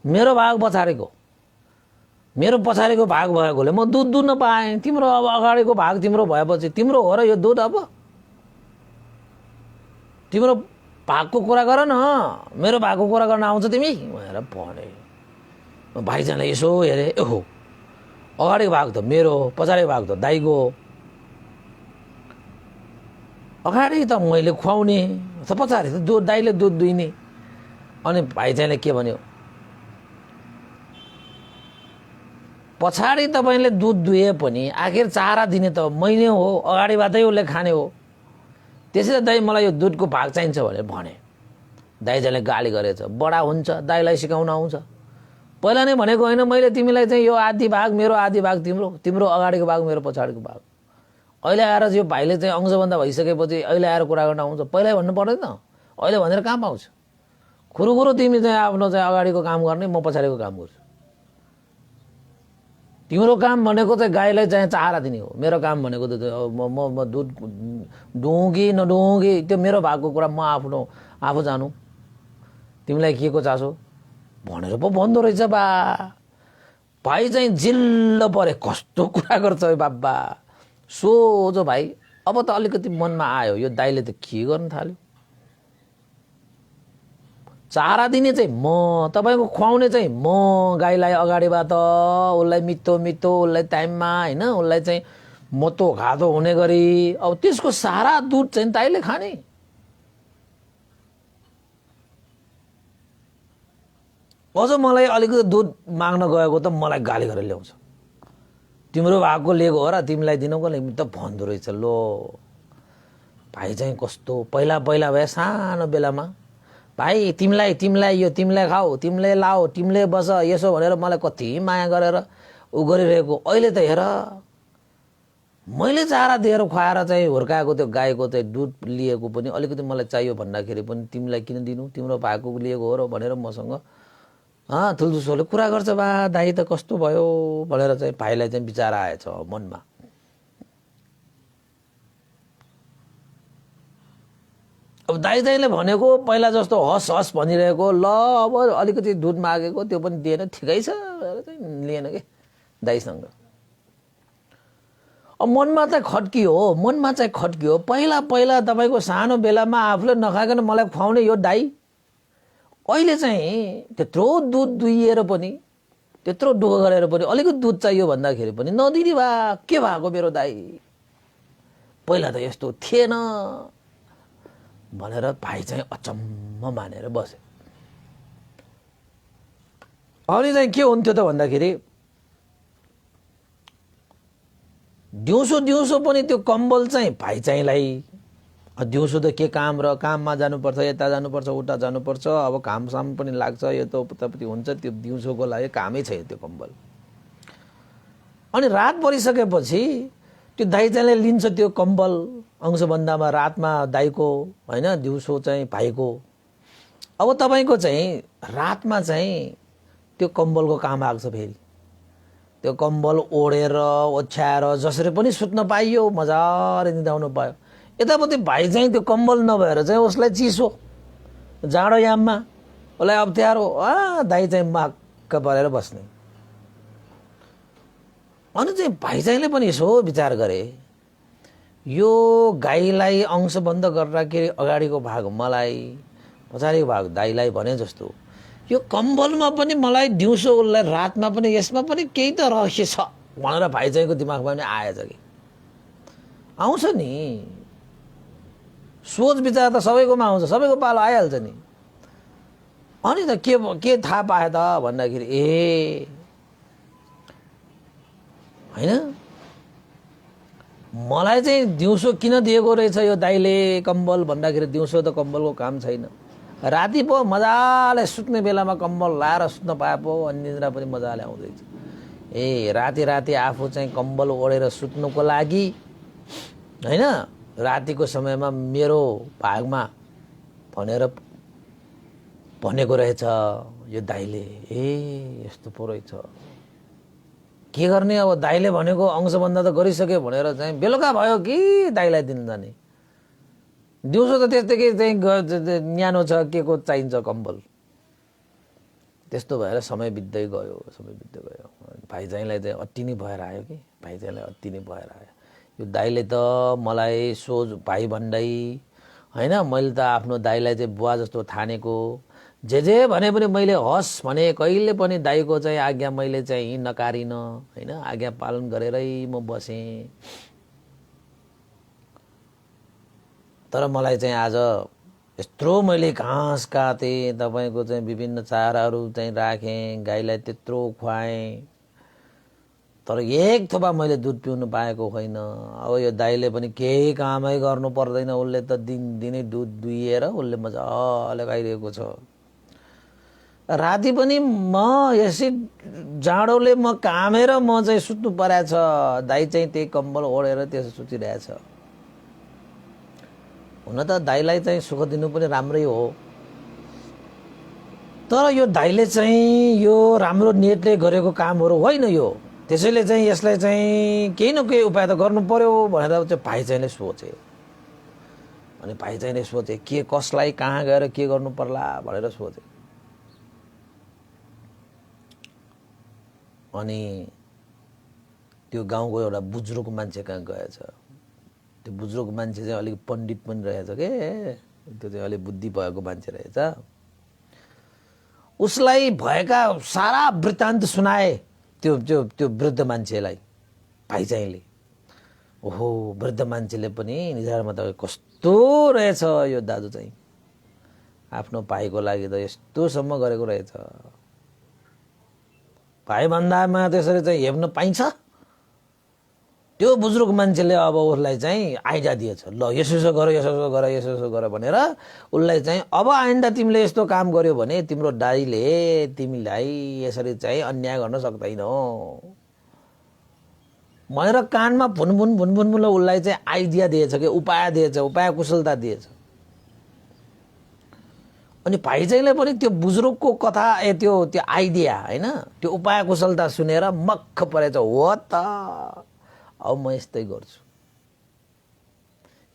मेरो भाग पछाडिको, मेरो पछाडिको भाग भएकोले म दुध दुहुन पाएँ, तिम्रो अब अगाडिको भाग तिम्रो भएपछि तिम्रो हो र यो दुध, अब तिम्रो भागको कुरा गर न, मेरो भागको कुरा गर्न आउँछ तिमी भनेर भने। भाइजानले यसो हेरे, ओहो अगाडिको भाग त मेरो हो, पछाडिको भाग त दाइको हो, अगाडि त मैले खुवाउने, पछाडि त दाइले दुध दुइने। अनि भाइजानले के भन्यो, पछाडि तपाईँले दुध दुहे पनि आखिर चारा दिने त मैले हो, अगाडिबाटै उसले खाने हो, त्यसैले दाइ मलाई यो दुधको भाग चाहिन्छ भने। दाइजाले गाली गरेछ, बडा हुन्छ, दाइलाई सिकाउन आउँछ, पहिला नै भनेको होइन मैले तिमीलाई चाहिँ यो आधी भाग मेरो, आधी भाग तिम्रो, तिम्रो अगाडिको भाग मेरो पछाडिको भाग। अहिले आएर यो भाइले चाहिँ अंशबन्धा भइसकेपछि अहिले आएर कुरा गर्न आउँछ, पहिल्यै भन्नु पर्दैन, अहिले भनेर कहाँ पाउँछ। खुरुखुरु तिमी चाहिँ आफ्नो चाहिँ अगाडिको काम गर्ने, म पछाडिको काम गर्छु। तिम्रो काम भनेको चाहिँ गाईलाई चाहिँ चारा दिने हो, मेरो काम भनेको त म दुध दुहुँ कि नदुहुँ कि त्यो मेरो भागको कुरा म आफू जानु, तिमीलाई के को चासो भनेर पो भन्दो रहेछ बा। भाइ चाहिँ जिल्ल परे, कस्तो कुरा गर्छ बाबा, सोझो भाइ। अब त अलिकति मनमा आयो, यो दाइले त के गर्न थाल्यो, चारा दिने चाहिँ म, तपाईँको खुवाउने चाहिँ म, गाईलाई अगाडिबाट उसलाई मिठो मिठो, उसलाई टाइममा होइन, उसलाई चाहिँ मोटो घातो हुने गरी, अब त्यसको सारा दुध चाहिँ दाइले खाने। अझ मलाई अलिकति दुध माग्न गएको त मलाई गाली गरेर ल्याउँछ, तिम्रो भागको लिएको हो र तिमीलाई दिनको लागि त भन्दो रहेछ। लो भाइ चाहिँ कस्तो, पहिला पहिला भए सानो बेलामा भाइ तिमीलाई यो तिमीलाई खाऊ, तिमीले लाऊ, तिमीले बस, यसो भनेर मलाई कति माया गरेर उ गरिरहेको। अहिले त हेर मैले चारा दिएर खुवाएर चाहिँ हुर्काएको त्यो गाईको चाहिँ दुध लिएको पनि अलिकति मलाई चाहियो भन्दाखेरि पनि तिमीलाई किन दिनु, तिम्रो भागको लिएको हो र भनेर मसँग ठुल्ठुसोले कुरा गर्छ बा। दाइ त कस्तो भयो भनेर चाहिँ भाइलाई चाहिँ विचार आएछ मनमा। अब दाइले भनेको पहिला जस्तो हस हस भनिरहेको ल अब अलिकति दुध मागेको त्यो पनि दिएन ठिकै छ लिएन के दाइसँग। अब मनमा चाहिँ खट्कियो पहिला पहिला तपाईँको सानो बेलामा आफूले नखाइकन मलाई खुवाउने यो दाइ अहिले चाहिँ त्यत्रो दुध दुइएर पनि त्यत्रो दुःख गरेर पनि अलिकति दुध चाहियो भन्दाखेरि पनि नदिने भा के भएको मेरो दाइ पहिला त यस्तो थिएन भनेर भाइ चाहिँ अचम्म मानेर बसे। अनि चाहिँ के हुन्थ्यो त भन्दाखेरि दिउँसो दिउँसो पनि त्यो कम्बल चाहिँ भाइ चाहिँलाई दिउँसो त के काम र काममा जानुपर्छ यता जानुपर्छ उता जानुपर्छ अब घामसाम पनि लाग्छ यो त उतापट्टि हुन्छ त्यो दिउँसोको लागि कामै छैन त्यो कम्बल। अनि रात परिसकेपछि त्यो दाइ चाहिँले लिन्छ त्यो कम्बल अंशबन्धामा रातमा दाइको होइन दिउँसो चाहिँ भाइको। अब तपाईँको चाहिँ रातमा चाहिँ त्यो कम्बलको काम आएको छ फेरि त्यो कम्बल ओढेर ओछ्याएर जसरी पनि सुत्न पाइयो मजाले निदाउनु पायो। यतापट्टि भाइ चाहिँ त्यो कम्बल नभएर चाहिँ उसलाई चिसो जाडो याममा उसलाई अप्ठ्यारो दाइ चाहिँ माक्क परेर बस्ने। अनि चाहिँ भाइ चाहिँले पनि यसो विचार गरे यो गाईलाई अंशबन्ध गर्दाखेरि अगाडिको भाग मलाई पछाडिको भाग दाइलाई भने जस्तो यो कम्बलमा पनि मलाई दिउँसो उसलाई रातमा पनि यसमा पनि केही त रहस्य छ भनेर भाइ चाहिँको दिमागमा पनि आएछ कि आउँछ नि सोच विचार त सबैकोमा आउँछ सबैको पालो आइहाल्छ नि। अनि त के थाहा पाए त भन्दाखेरि ए होइन मलाई चाहिँ दिउँसो किन दिएको रहेछ यो दाइले कम्बल भन्दाखेरि दिउँसो त कम्बलको काम छैन राति पो मजाले सुत्ने बेलामा कम्बल लाएर सुत्न पाए पो अनि निद्रा पनि मजाले आउँदैछ। ए राति राति आफू चाहिँ कम्बल ओढेर सुत्नुको लागि होइन रातिको समयमा मेरो भागमा भनेर भनेको रहेछ यो दाइले ए यस्तो पो रहेछ के गर्ने अब दाइले भनेको अंशबन्ध त गरिसक्यो भनेर चाहिँ बेलुका भयो कि दाइलाई दिन जाने दिउँसो त त्यस्तै के चाहिँ न्यानो छ के को चाहिन्छ कम्बल त्यस्तो भएर समय बित्दै गयो भाइ चाहिँलाई चाहिँ अति नै भएर आयो कि भाइ चाहिँलाई अति नै भएर आयो यो दाइले त मलाई सोझ भाइ भन्दै होइन मैले त आफ्नो दाइलाई चाहिँ बुवा जस्तो ठानेको जे भने पनि मैले हस् भने कहिले पनि दाइको चाहिँ आज्ञा मैले चाहिँ नकारिन होइन आज्ञा पालन गरेरै म बसेँ। तर मलाई चाहिँ आज यत्रो मैले घाँस काटेँ तपाईँको चाहिँ विभिन्न चाराहरू चाहिँ राखेँ गाईलाई त्यत्रो खुवाएँ तर एक थोपा मैले दुध पिउनु पाएको होइन। अब यो दाइले पनि केही कामै गर्नु पर्दैन उसले त दिनै दुध दुहिएर उसले मजाले खाइरहेको छ। राति पनि म यसै जाडोले म कामेर म चाहिँ सुत्नु परेछ दाइ चाहिँ त्यही कम्बल ओढेर त्यसो सुतिरहेछ। हुन त दाइलाई चाहिँ सुख दिनु पनि राम्रै हो तर यो दाइले चाहिँ यो राम्रो नियतले गरेको कामहरू होइन यो त्यसैले चाहिँ यसलाई चाहिँ केही न केही उपाय त गर्नु पर्यो भनेर चाहिँ भाइ चाहिँले सोचे। अनि भाइ चाहिँले सोचे के कसलाई कहाँ गएर के गर्नु पर्ला भनेर सोचे। अनि त्यो गाउँको एउटा बुजुर्ग मान्छे कहाँ गएछ त्यो बुजुर्ग मान्छे चाहिँ अलिक पण्डित पनि रहेछ के त्यो चाहिँ अलिक बुद्धि भएको मान्छे रहेछ। उसलाई भएका सारा वृत्तान्त सुनाए त्यो त्यो त्यो वृद्ध मान्छेलाई भाइ चाहिँले। ओहो वृद्ध मान्छेले पनि निधारमा त कस्तो रहेछ यो दाजु चाहिँ आफ्नो भाइको लागि त यस्तोसम्म गरेको रहेछ भाइ भन्दामा त्यसरी चाहिँ हेर्न पाइन्छ। त्यो बुजुर्ग मान्छेले अब उसलाई चाहिँ आइडिया दिएछ ल यसो गर भनेर उसलाई चाहिँ अब आइन्दा तिमीले यस्तो काम गर्यो भने तिम्रो दाइले तिमीलाई यसरी चाहिँ अन्याय गर्न सक्दैनौ भनेर कानमा भुनभुन उसलाई चाहिँ आइडिया दिएछ कि उपाय दिएछ उपाय कुशलता दिएछ। अनि भाइ चाहिँले पनि त्यो बुजुर्गको कथा त्यो आइडिया होइन त्यो उपाय कुशलता सुनेर मक्ख परेछ हो त अब म यस्तै गर्छु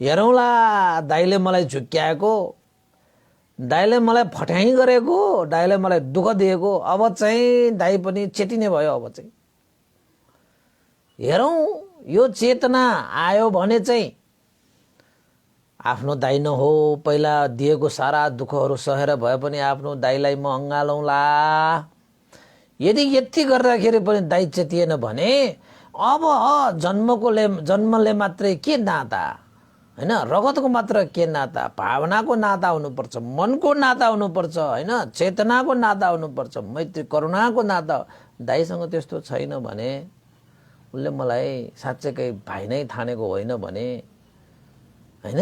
हेरौँला दाइले मलाई झुक्क्याएको, दाइले मलाई फट्याइ गरेको, दाइले मलाई दुःख दिएको, अब चाहिँ दाइ पनि चेतिने भयो। अब चाहिँ हेरौँ यो चेतना आयो भने चाहिँ आफ्नो दाइ नहो, पहिला दिएको सारा दुःखहरू सहेर भए पनि आफ्नो दाइलाई म अँगालौँला। यदि यति गर्दाखेरि पनि दाइ चेतिएन भने अब जन्मले मात्रै के नाता हैन, रगतको मात्र के नाता, भावनाको नाता हुनुपर्छ, मनको नाता हुनुपर्छ हैन, चेतनाको नाता हुनुपर्छ, मैत्री करुणाको नाता। दाइसँग त्यस्तो छैन भने उसले मलाई साँच्चैकै भाइ नै ठानेको होइन भने हैन,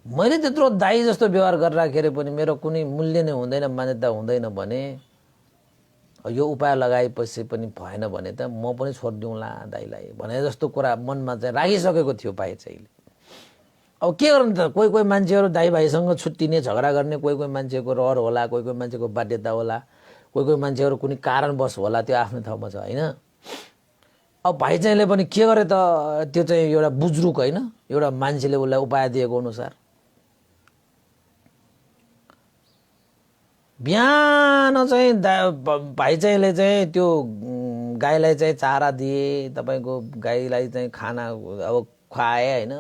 मैले त्यत्रो दाइ जस्तो व्यवहार गरिराखेर पनि मेरो कुनै मूल्य नै हुँदैन, मान्यता हुँदैन भने यो उपाय लगाएपछि पनि भएन भने त म पनि छोडिदिउँला दाइलाई भने जस्तो कुरा मनमा चाहिँ राखिसकेको थियो भाइ चाहिँ। अब के गर्नु त, कोही कोही मान्छेहरू दाइ भाइसँग छुट्टिने, झगडा गर्ने, कोही कोही मान्छेको रहर होला, कोही कोही मान्छेको बाध्यता होला, कोही कोही मान्छेहरू कुनै कारणवश होला, त्यो आफ्नो ठाउँमा छ हैन। अब भाइ चाहिँले पनि के गरे त, त्यो चाहिँ एउटा बुज्रुक हैन, एउटा मान्छेले उसलाई उपाय दिएको अनुसार बिहान चाहिँ भाइ चाहिँले चाहिँ त्यो गाईलाई चाहिँ चारा दिए, तपाईको गाईलाई चाहिँ खाना अब खुवाए हैन।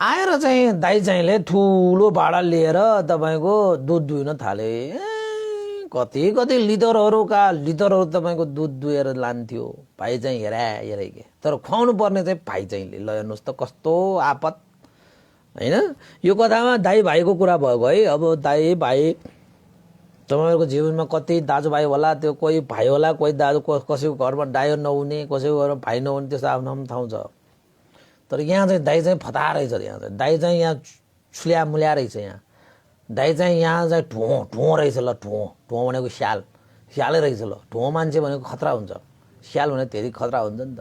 आएर चाहिँ दाइ चाहिँले ठुलो भाडा लिएर तपाईको दुध दुइन थाले। कति कति लिटरहरू तपाईको दुध दुहेर लान्थ्यो भाइ चाहिँ हेराइ के। तर खुवाउनु पर्ने चाहिँ भाइ चाहिँले। ल हेर्नुहोस् त कस्तो आपत हैन। यो कथामा दाइ भाइको कुरा भएको है। अब दाइ भाइ तपाईहरुको जीवनमा कति दाजुभाइ होला, त्यो कोही भाइ होला, कोही दाजु, कसैको घरमा दाइ नहुने, कसैको घरमा भाइ नहुने, त्यस्तो आफ्नो आफ्नो ठाउँ छ। तर यहाँ चाहिँ दाइ चाहिँ फता रहेछ। यहाँ चाहिँ दाइ चाहिँ यहाँ छुल्या मुल्या रहेछ। यहाँ दाइ चाहिँ यहाँ चाहिँ ठुँ रहेछ। ल ठुँ भनेको स्यालै रहेछ। ल ठुँ मान्छे भनेको खतरा हुन्छ, स्याल भने धेरै खतरा हुन्छ नि त।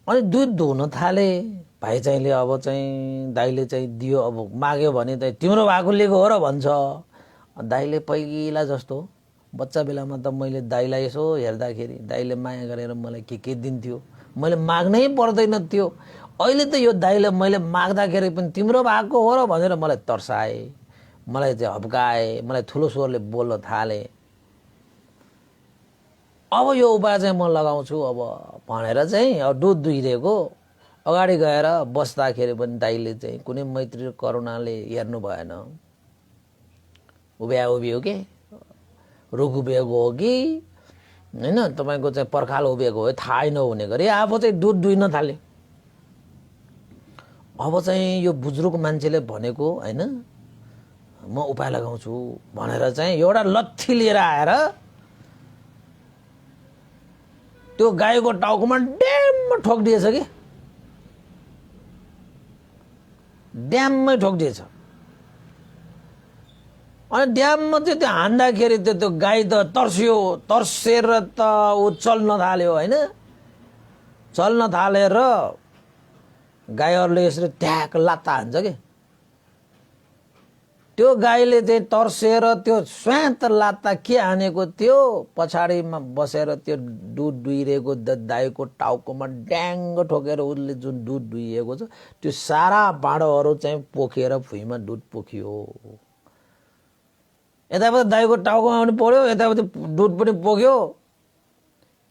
अनि दुध दुहुन थाले भाइ चाहिँले। अब चाहिँ दाइले चाहिँ दियो, अब माग्यो भने चाहिँ तिम्रो भएको लिएको हो र भन्छ। दाइले पहिला जस्तो बच्चा बेलामा त मैले दाइलाई यसो हेर्दाखेरि दाइले माया गरेर मलाई के दिन्थ्यो, मैले माग्नै पर्दैन थियो। अहिले त यो दाइले मैले माग्दाखेरि पनि तिम्रो भएको हो र भनेर मलाई तर्साए, मलाई चाहिँ हप्काए, मलाई ठुलो स्वरले बोल्न थाले। अब यो उपाय चाहिँ म लगाउँछु अब भनेर चाहिँ अब दुध दुहिरहेको अगाडि गएर बस्दाखेरि पनि दाइले चाहिँ कुनै मैत्री र करुणाले हेर्नु भएन। उभ्या उभ्यो के, रुख उभिएको हो कि हैन, तपाईको चाहिँ पर्खाल उभिएको हो थाहै नहुने गरी आफू चाहिँ दुध दुइन थाल्यो। अब चाहिँ यो बुजुर्ग मान्छेले भनेको हैन, म उपाय लगाउँछु भनेर चाहिँ एउटा लत्थी लिएर आएर त्यो गाईको टाउकोमा ड्याममा ठोकिदिएछ कि, ड्याममै ठोकिदिएछ। अनि ड्याममा चाहिँ त्यो हान्दाखेरि त्यो गाई त तर्स्यो, तर्सेर त ऊ चल्न थाल्यो हैन। चल्न थालेर गाईहरूले यसरी ट्याक लात्ता हान्छ कि, त्यो गाईले चाहिँ तर्सेर त्यो स्वात लात्ता के हानेको त्यो पछाडिमा बसेर त्यो दुध दुहिरहेको दाइको टाउकोमा ड्याङ्ग ठोकेर उसले जुन दुध दुहिएको छ त्यो सारा बाँडोहरू चाहिँ पोखेर भुइँमा दुध पोखियो। यतापट्टि दाइको टाउकोमा पनि पर्यो, यतापट्टि दुध पनि पोख्यो।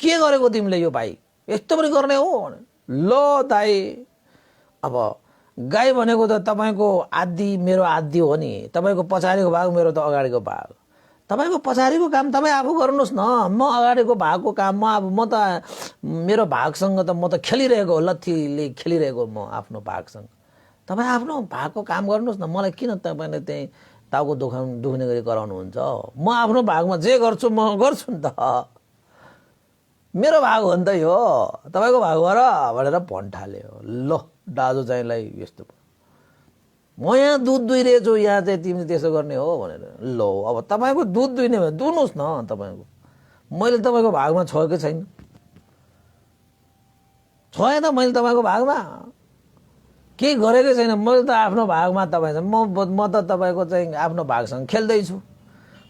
के गरेको तिमीले यो भाइ, यस्तो पनि गर्ने हो? ल दाइ, अब गाई भनेको त तपाईको आदि मेरो आदि हो नि, तपाईको पछाडिको भाग मेरो त अगाडिको भाग। तपाईको पछाडिको काम तपाईँ आफू गर्नुहोस् न, म अगाडिको भागको काम म त मेरो भागसँग त म त खेलिरहेको हो, लत्थीले खेलिरहेको म आफ्नो भागसँग। तपाईँ आफ्नो भागको काम गर्नुहोस् न, मलाई किन तपाईँले त्यही टाउको दुख्ने गरी गराउनुहुन्छ? म आफ्नो भागमा जे गर्छु म गर्छु नि त, मेरो भाग हो नि त यो, तपाईँको भाग गर भनेर भन्न थाल्यो। ल दाजु चाहिँलाई यस्तो, म यहाँ दुध दुहिरहेछु, यहाँ चाहिँ तिमीले त्यसो गर्ने हो भनेर। ल अब तपाईँको दुध दुहिने भने दुहुनुहोस् न तपाईँको, मैले तपाईँको भागमा छोएकै छैन। छोएँ त मैले तपाईँको भागमा केही गरेकै छैन। मैले त आफ्नो भागमा तपाईँ म त तपाईँको चाहिँ आफ्नो भागसँग खेल्दैछु।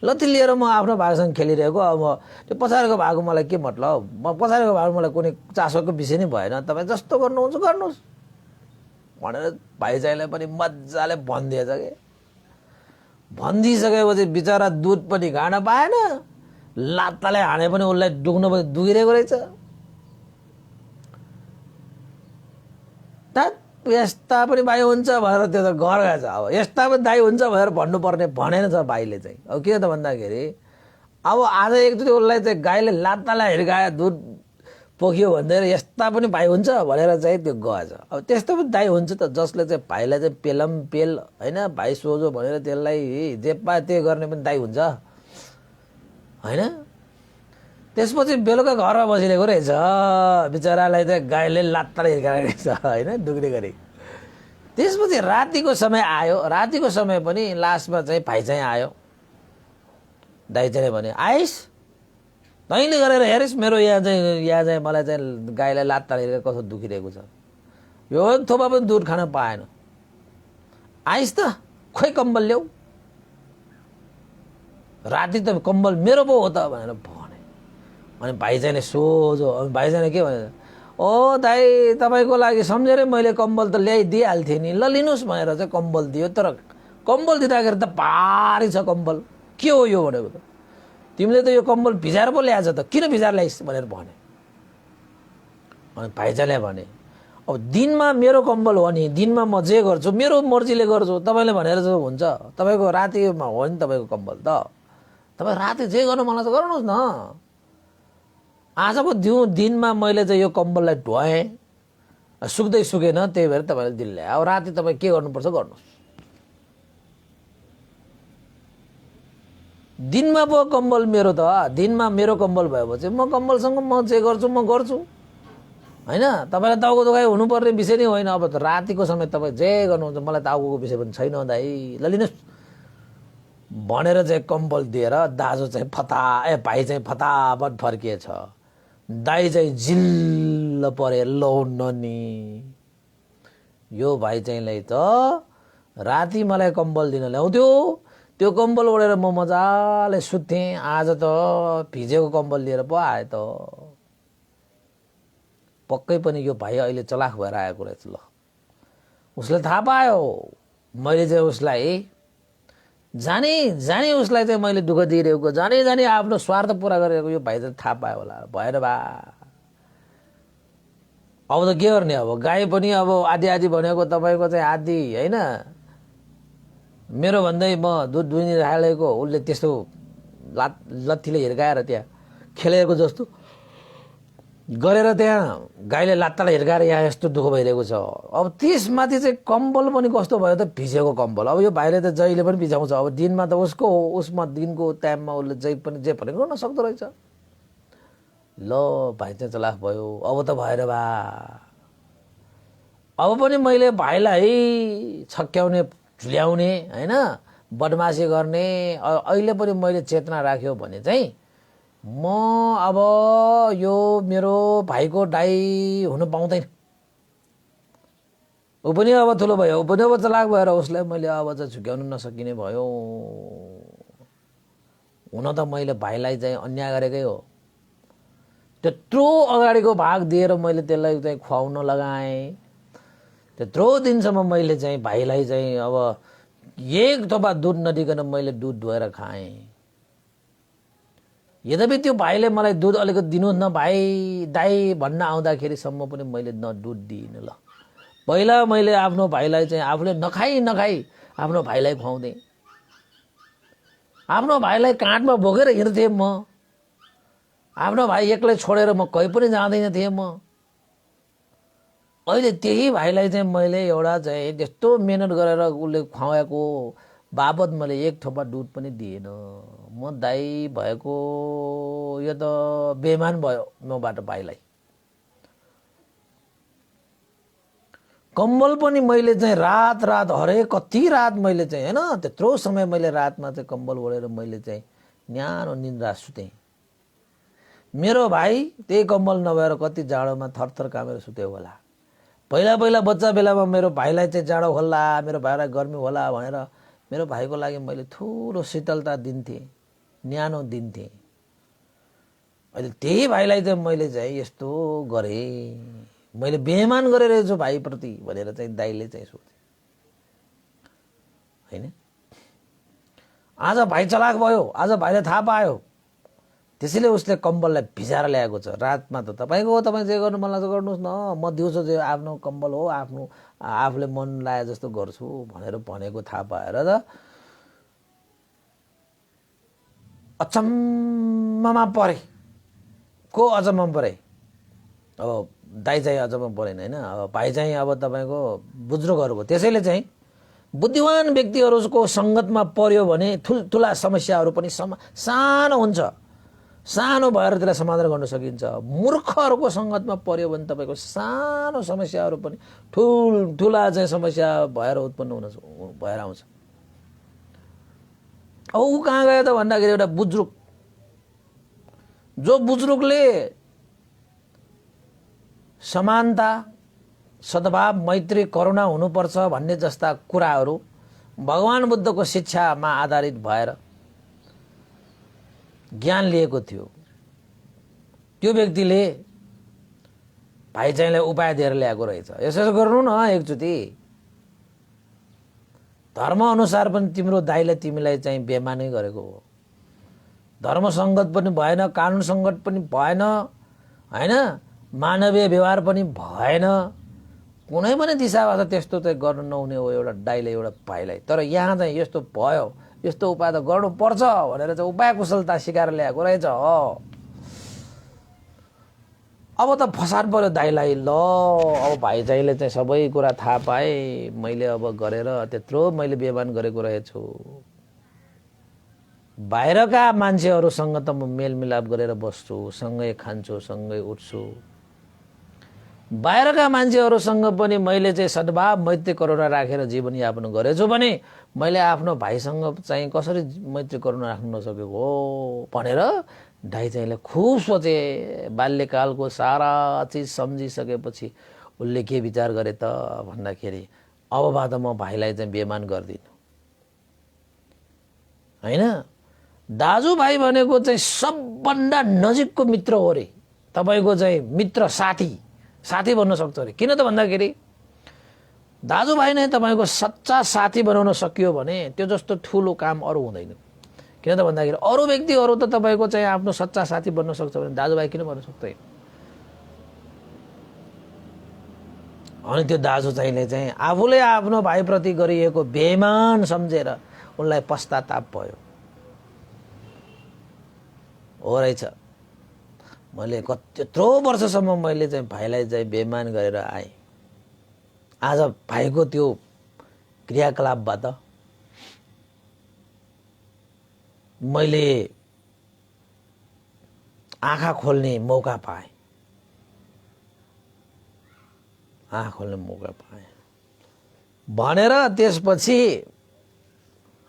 लत्ती लिएर म आफ्नो भागसँग खेलिरहेको, अब त्यो पछाडिको भागको मलाई के मतलब, म पछाडिको भाग मलाई कुनै चासोको विषय नै भएन, तपाईँ जस्तो गर्नुहुन्छ गर्नुहोस् भनेर भाइचाइलाई पनि मजाले भनिदिएछ के। भनिदिइसकेपछि बिचरा दुध पनि खान पाएन, लात्ताले हाने पनि उसलाई दुख्न पनि दुखिरहेको रहेछ। यस्ता पनि भाइ हुन्छ भनेर त्यो त घर गएछ। अब यस्ता पनि दाइ हुन्छ भनेर भन्नुपर्ने भनेन छ भाइले चाहिँ। अब किन त भन्दाखेरि अब आज एकचोटि उसलाई चाहिँ गाईले लात्तालाई हिर्कायो, दुध पोखियो भनेर यस्ता पनि भाइ हुन्छ भनेर चाहिँ त्यो गएछ। अब त्यस्तो पनि दाइ हुन्छ त जसले चाहिँ भाइलाई चाहिँ पेलम पेल होइन, भाइ सोझो भनेर त्यसलाई जे पाए त्यो गर्ने पनि दाइ हुन्छ होइन। त्यसपछि बेलुका घरमा बसिरहेको रहेछ, बिचरालाई चाहिँ गाईले लात्ताले हिर्काएको रहेछ होइन, दुख्ने गरी। त्यसपछि रातिको समय आयो, रातिको समय पनि लास्टमा चाहिँ भाइ चाहिँ आयो। दाइ चाहिँ भने आइस तैँले गरेर हेरिस् मेरो यहाँ चाहिँ मलाई चाहिँ गाईलाई लात्ताले हिर्काएर कस्तो दुखिरहेको छ, यो थोपा पनि दुध खान पाएन, आइस त खोइ कम्बल ल्याऊ, राति त कम्बल मेरो पो हो त भनेर भने। अनि भाइ चाहिँले सोझो, भाइ चाहिँले के भने, ओ दाइ तपाईँको लागि सम्झेरै मैले कम्बल त ल्याइदिइहाल्थेँ नि, ल लिनुहोस् भनेर चाहिँ कम्बल दियो। तर कम्बल दिँदाखेरि त भारी छ कम्बल, के हो यो भनेको त, तिमीले त यो कम्बल भिजाएर पो ल्याएछ त, किन भिजाएर ल्याइस् भनेर भने। अनि भाइचाले भने अब दिनमा मेरो कम्बल हो नि, दिनमा म जे गर्छु मेरो मर्जीले गर्छु, तपाईँले भनेर चाहिँ हुन्छ, तपाईँको रातिमा हो नि तपाईँको कम्बल त, तपाईँ राति जे गर्नु मलाई त गर्नुहोस् न। आज पो दिनमा मैले चाहिँ यो कम्बललाई धोएँ, सुक्दै सुकेन, त्यही भएर तपाईँले दिन ल्याए, अब राति तपाईँ के गर्नुपर्छ गर्नुहोस्। दिनमा पो कम्बल मेरो त, दिनमा मेरो कम्बल भएपछि म कम्बलसँग म जे गर्छु म गर्छु होइन, तपाईँलाई टाउको दुखाइ हुनुपर्ने विषय नै होइन। अब त रातिको समय तपाईँ जे गर्नुहुन्छ, मलाई टाउको विषय पनि छैन दाइ, ल लिनुहोस् भनेर चाहिँ कम्बल दिएर दाजु चाहिँ भाइ चाहिँ फताफट फर्किएछ। दाइ चाहिँ जिल्ल परे, लौन नि यो भाइ चाहिँलाई त राति मलाई कम्बल दिन ल्याउँथ्यो, त्यो कम्बल ओढेर म मजाले सुत्थेँ, आज त भिजेको कम्बल लिएर पो आए त। पक्कै पनि यो भाइ अहिले चलाख भएर आएको रहेछ। ल उसले थाहा पायो मैले चाहिँ उसलाई जानी उसलाई चाहिँ मैले दुःख दिइरहेको, जानी आफ्नो स्वार्थ पुरा गरेको यो भाइ चाहिँ थाहा पायो होला, भएन बा। अब त के गर्ने, अब गाई पनि अब आधी भनेको तपाईँको चाहिँ आधी होइन, मेरो भन्दै म दुध दुहिनी राखेको, उसले त्यस्तो लत्थीले हिर्काएर त्यहाँ खेलेको जस्तो गरेर त्यहाँ गाईले लात्तालाई हिर्काएर यहाँ यस्तो दुःख भइरहेको छ। अब त्यसमाथि चाहिँ कम्बल पनि कस्तो भयो त, भिजेको कम्बल। अब यो भाइले त जहिले पनि भिजाउँछ, अब दिनमा त उसको हो, उसमा दिनको टाइममा उसले जे पनि गर्न सक्दो रहेछ। ल भाइ चाहिँ चलाख भयो। अब त भएर बा, अब पनि मैले भाइलाई छक्क्याउने झुल्याउने होइन, बदमासी गर्ने, अहिले पनि मैले चेतना राख्यो भने चाहिँ म अब यो मेरो भाइको दाइ हुन पाउँदैन। ऊ पनि अब ठुलो भयो, ऊ पनि अब चलाक भएर उसलाई मैले अब चाहिँ झुक्याउनु नसकिने भयो। हुन त मैले भाइलाई चाहिँ अन्याय गरेकै हो, त्यत्रो अगाडिको भाग दिएर मैले त्यसलाई चाहिँ खुवाउन लगाएँ, त्यत्रो दिनसम्म मैले चाहिँ भाइलाई चाहिँ अब एक थोपा दुध नदिकन मैले दुध धोएर खाएँ। यद्यपि त्यो भाइले मलाई दुध अलिकति दिनुहोस् न भाइ दाइ भन्न आउँदाखेरिसम्म पनि मैले न दुध दिइनँ। ल पहिला मैले आफ्नो भाइलाई चाहिँ आफूले नखाई आफ्नो भाइलाई खुवाउँथेँ, आफ्नो भाइलाई काँधमा बोकेर हिँड्थेँ म, आफ्नो भाइ एक्लै छोडेर म कहीँ पनि जाँदैन थिएँ म। अहिले त्यही भाइलाई चाहिँ मैले एउटा चाहिँ त्यस्तो मेहनत गरेर उसले खुवाएको बाबत मैले एक थोपा दुध पनि दिएन। म दाइ भएको यो त बेमान भयो मबाट भाइलाई। कम्बल पनि मैले चाहिँ रात हरेक कति रात मैले चाहिँ होइन, त्यत्रो समय मैले रातमा चाहिँ कम्बल ओढेर मैले चाहिँ न्यानो निन्द्रा सुतेँ। मेरो भाइ त्यही कम्बल नभएर कति जाडोमा थरथर कामेर सुत्यो होला। पहिला बच्चा बेलामा मेरो भाइलाई चाहिँ जाडो होला, मेरो भाइलाई गर्मी होला भनेर मेरो भाइको लागि मैले ठुलो शीतलता दिन्थेँ। न्यानो दिन्थेँ। अहिले त्यही भाइलाई चाहिँ मैले चाहिँ यस्तो गरेँ, मैले बेइमान गरेर रहेछु भाइप्रति भनेर चाहिँ दाइले चाहिँ सोचे होइन। आज भाइ चलाक भयो, आज भाइले थाहा पायो, त्यसैले उसले कम्बललाई भिजाएर ल्याएको छ। रातमा त तपाईँको हो, तपाईँ जे गर्नु मन लाग्छ गर्नुहोस् न, म दिउँसो चाहिँ आफ्नो कम्बल हो, आफ्नो आफूले मन लागे जस्तो गर्छु भनेर भनेको थाहा पाएर त अचम्ममा परे। को अचम्ममा परे? अब दाइ चाहिँ अचम्म परेन होइन, अब भाइ चाहिँ अब तपाईँको बुजुर्गहरूको। त्यसैले चाहिँ बुद्धिमान व्यक्तिहरूको सङ्गतमा पर्यो भने ठुल्ठुला समस्याहरू पनि सानो हुन्छ, सानो भएर त्यसलाई समाधान गर्न सकिन्छ। मूर्खहरूको सङ्गतमा पर्यो भने तपाईँको सानो समस्याहरू पनि ठुल्ठुला चाहिँ समस्या भएर उत्पन्न भएर आउँछ। औ कहाँ गयो त भन्दाखेरि एउटा बुजुर्ग, जो बुजुर्गले समानता, सद्भाव, मैत्री, करुणा हुनुपर्छ भन्ने जस्ता कुराहरू भगवान बुद्धको शिक्षामा आधारित भएर ज्ञान लिएको थियो, त्यो व्यक्तिले भाइ चाहिँलाई उपाय दिएर ल्याएको रहेछ। यसो गर्नु न एकचोटि, धर्म अनुसार पनि तिम्रो दाइले तिमीलाई चाहिँ बेमानै गरेको हो। धर्म सङ्गत पनि भएन, कानुन सङ्गत पनि भएन होइन, मानवीय व्यवहार पनि भएन, कुनै पनि दिशाबाट त्यस्तो चाहिँ गर्नु नहुने हो एउटा दाइले एउटा भाइलाई। तर यहाँ चाहिँ यस्तो भयो, यस्तो उपाय त गर्नुपर्छ भनेर चाहिँ उपाय कुशलता सिकाएर ल्याएको रहेछ। अब त फसाद पर्यो दाइलाई। ल अब भाइ चाहिँले चाहिँ सबै कुरा थाहा पाएँ, मैले अब गरेर त्यत्रो मैले बेमान गरेको रहेछु। बाहिरका मान्छेहरूसँग त म मेलमिलाप गरेर बस्छु, सँगै खान्छु, सँगै उठ्छु। बाहिरका मान्छेहरूसँग पनि मैले चाहिँ सद्भाव, मैत्री, करुणा राखेर जीवनयापन गरेछु भने मैले आफ्नो भाइसँग चाहिँ कसरी मैत्री करुणा राख्न नसकेको हो भनेर दाइ चाहिँले खुब सोचे। बाल्यकालको सारा चिज सम्झिसकेपछि उसले के विचार गरे त भन्दाखेरि अबबाट म भाइलाई चाहिँ बेमान गर्दिनँ होइन। दाजुभाइ भनेको चाहिँ सबभन्दा नजिकको मित्र हो रे, तपाईँको चाहिँ मित्र, साथी बन्न सक्छ अरे। किन त भन्दाखेरि दाजुभाइ नै तपाईँको सच्चा साथी बनाउन सकियो भने त्यो जस्तो ठुलो काम अरू हुँदैन। किन त भन्दाखेरि अरू व्यक्तिहरू त तपाईँको चाहिँ आफ्नो सच्चा साथी बन्न सक्छ भने दाजुभाइ किन बन्न सक्दैन। अनि त्यो दाजु चाहिँले चाहिँ आफूले आफ्नो भाइप्रति गरिएको बेइमान सम्झेर उनलाई पश्चाताप भयो। हो रहेछ, मैले त्यत्रो वर्षसम्म मैले चाहिँ भाइलाई चाहिँ बेइमान गरेर आएँ। आज भाइको त्यो क्रियाकलापबाट मैले आँखा खोल्ने मौका पाएँ, आँखा खोल्ने मौका पाएँ भनेर त्यसपछि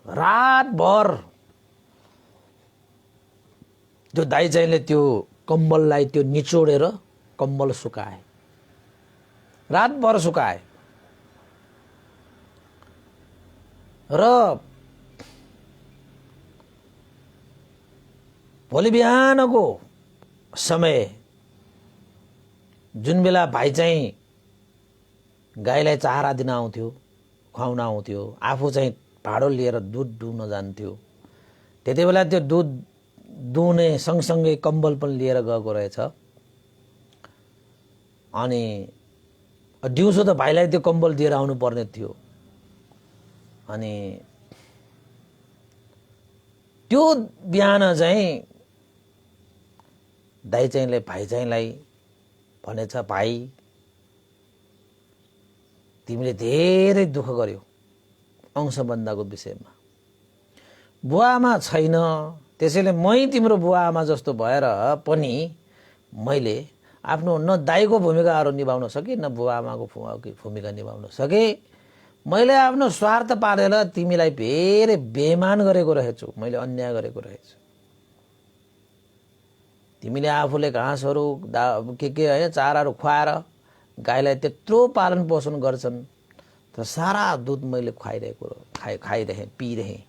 रातभर त्यो दाइ चाहिँले त्यो कम्बललाई त्यो निचोडेर कम्बल सुकाए, रातभर सुकाए र भोलि बिहानको समय जुन बेला भाइ चाहिँ गाईलाई चारा दिन आउँथ्यो, खुवाउन आउँथ्यो, आफू चाहिँ भाँडो लिएर दुध दुहुन जान्थ्यो, त्यति बेला त्यो दुध दुहुने सँगसँगै कम्बल पनि लिएर गएको रहेछ। अनि दिउँसो त भाइलाई त्यो कम्बल दिएर आउनु पर्ने थियो। अनि त्यो बिहान चाहिँ दाइ चाहिँले भाइ चाहिँलाई भनेछ, भाइ तिमीले धेरै दुःख गर्यौ अंशबन्धको विषयमा, बुवाआमा छैन, त्यसैले मै तिम्रो बुवाआमा जस्तो भएर पनि मैले आफ्नो न दाइको भूमिकाहरू निभाउन सकेँ न बुवाआमाको भूमिका निभाउन सकेँ। मैले आफ्नो स्वार्थ पालेर तिमीलाई धेरै बेइमान गरेको रहेछु, मैले अन्याय गरेको रहेछु। तिमीले आफूले घाँसहरू के होइन चाराहरू खुवाएर गाईलाई त्यत्रो पालन पोषण गर्छन्, तर सारा दुध मैले खाइरहेँ, पिइरहेँ।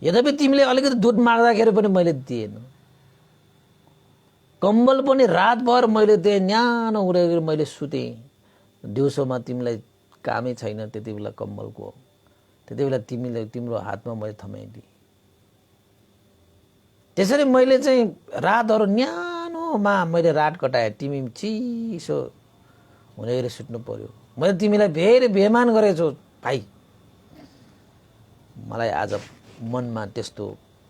यद्यपि तिमीले अलिकति दुध माग्दाखेरि पनि मैले दिएन, कम्बल पनि रातभर मैले दिएँ, न्यानो उडेर मैले सुतेँ, दिउँसोमा तिमीलाई कामै छैन त्यति बेला कम्बलको, त्यति बेला तिम्रो हातमा मैले थमाइदिएँ। त्यसरी मैले चाहिँ रातहरू न्यानोमा मैले रात कटाएँ, तिमी चिसो हुने गरी सुत्नु पर्यो। मैले तिमीलाई धेरै बेमान गरेछु भाइ। मलाई आज मनमा त्यस्तो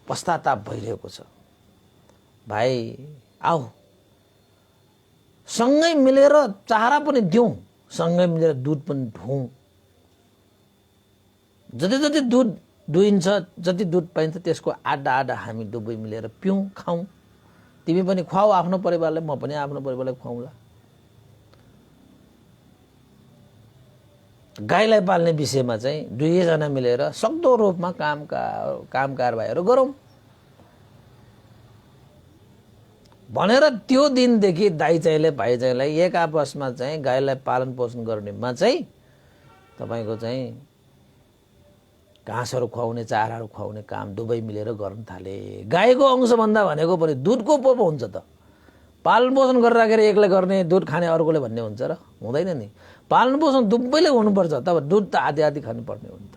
पश्चाताप भइरहेको छ। भाइ आऊ, सँगै मिलेर चारा पनि दिउँ, सँगै मिलेर दुध पनि ढुँ। जति जति दुध दुइन्छ, जति दुध पाइन्छ त्यसको आधा आधा हामी दुवै मिलेर पिउँ, खाउँ। तिमी पनि खुवाऊ आफ्नो परिवारलाई, म पनि आफ्नो परिवारलाई खुवाउँला। गाईलाई पाल्ने विषयमा चाहिँ दुईजना मिलेर सक्दो रूपमा काम कारबाहीहरू गरौँ भनेर त्यो दिनदेखि दाइ चाहिँले भाइ चाहिँलाई एक आपसमा चाहिँ गाईलाई पालन पोषण गर्नेमा चाहिँ तपाईको चाहिँ घाँसहरू खुवाउने, चाराहरू खुवाउने काम दुवै मिलेर गर्न थाले। गाईको अंशभन्दा भनेको पनि दुधको पो हुन्छ त। पालन पोषण गरिराखेर एकले गर्ने, दुध खाने अर्कोले भन्ने हुन्छ र? हुँदैन नि। पालन पोषण दुवैले हुनुपर्छ, तब दुध त आधी आधी खानुपर्ने हो नि त।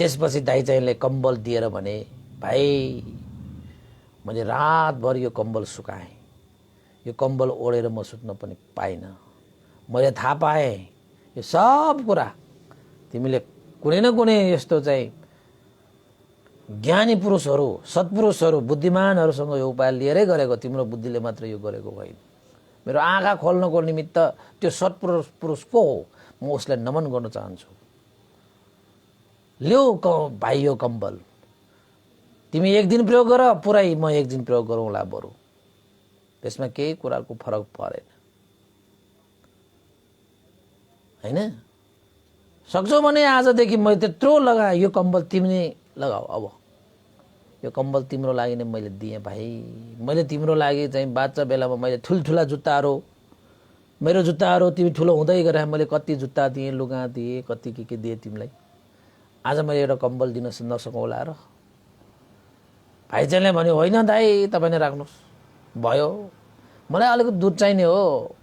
त्यसपछि दाइ चाहिँले कम्बल दिएर भने, भाइ मैले रातभर यो कम्बल सुकाएँ, यो कम्बल ओढेर म सुत्न पनि पाइनँ। मैले थाहा पाएँ यो सब कुरा तिमीले कुनै न कुनै यस्तो चाहिँ ज्ञानी पुरुषहरू, सत्पुरुषहरू, बुद्धिमानहरूसँग यो उपाय लिएरै गरेको, तिम्रो बुद्धिले मात्र यो गरेको होइन। मेरो आँखा खोल्नको निमित्त त्यो सत्पुरुष को हो, म उसलाई नमन गर्न चाहन्छु। ल्याऊ भाइ यो कम्बल, तिमी एक दिन प्रयोग गर, पुरै म एक दिन प्रयोग गरौँला बरु, त्यसमा केही कुराको फरक परेन, हैन? सक्छौ भने आजदेखि मैले त्यत्रो लगाएँ, यो कम्बल तिमीले लगाऊ। अब यो कम्बल तिम्रो लागि नै मैले दिएँ भाइ। मैले तिम्रो लागि चाहिँ बाच्चा बेलामा मैले ठुल्ठुला जुत्ताहरू, मेरो जुत्ताहरू तिमी ठुलो हुँदै गएर मैले कति जुत्ता दिएँ, लुगा दिएँ, कति के दिएँ तिमीलाई। आज मैले एउटा कम्बल दिन नसकौँला र? भाइ चाहिँले भन्यो, होइन दाइ तपाईँ नै राख्नुहोस्। भयो, मलाई अलिकति दुध चाहिने हो,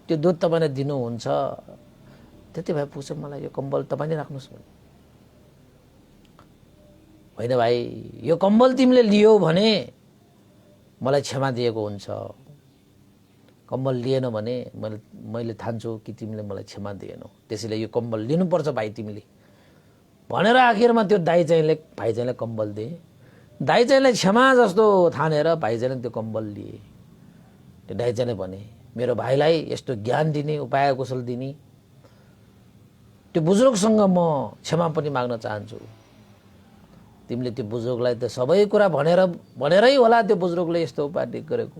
त्यो दुध तपाईँले दिनुहुन्छ, त्यति भए पुग्छ मलाई, यो कम्बल तपाईँ नै राख्नुहोस्। होइन भाइ, यो कम्बल तिमीले लियो भने मलाई क्षमा दिएको हुन्छ, कम्बल लिएन भने मैले ठान्छु कि तिमीले मलाई क्षमा दिएनौ, त्यसैले यो कम्बल लिनुपर्छ भाइ तिमीले भनेर आखिरमा त्यो दाइ चाहिँले भाइ चाहिँले कम्बल दिए। दाइ चाहिँले क्षमा जस्तो ठानेर भाइ चाहिँले त्यो कम्बल लिए। त्यो दाइ चाहिँले भने, मेरो भाइलाई यस्तो ज्ञान दिने, उपाय कौशल दिने त्यो बुजुर्गसँग म क्षमा पनि माग्न चाहन्छु। तिमीले त्यो बुजुर्गलाई त सबै कुरा भनेरै होला त्यो बुजुर्गले यस्तो उपाय गरेको,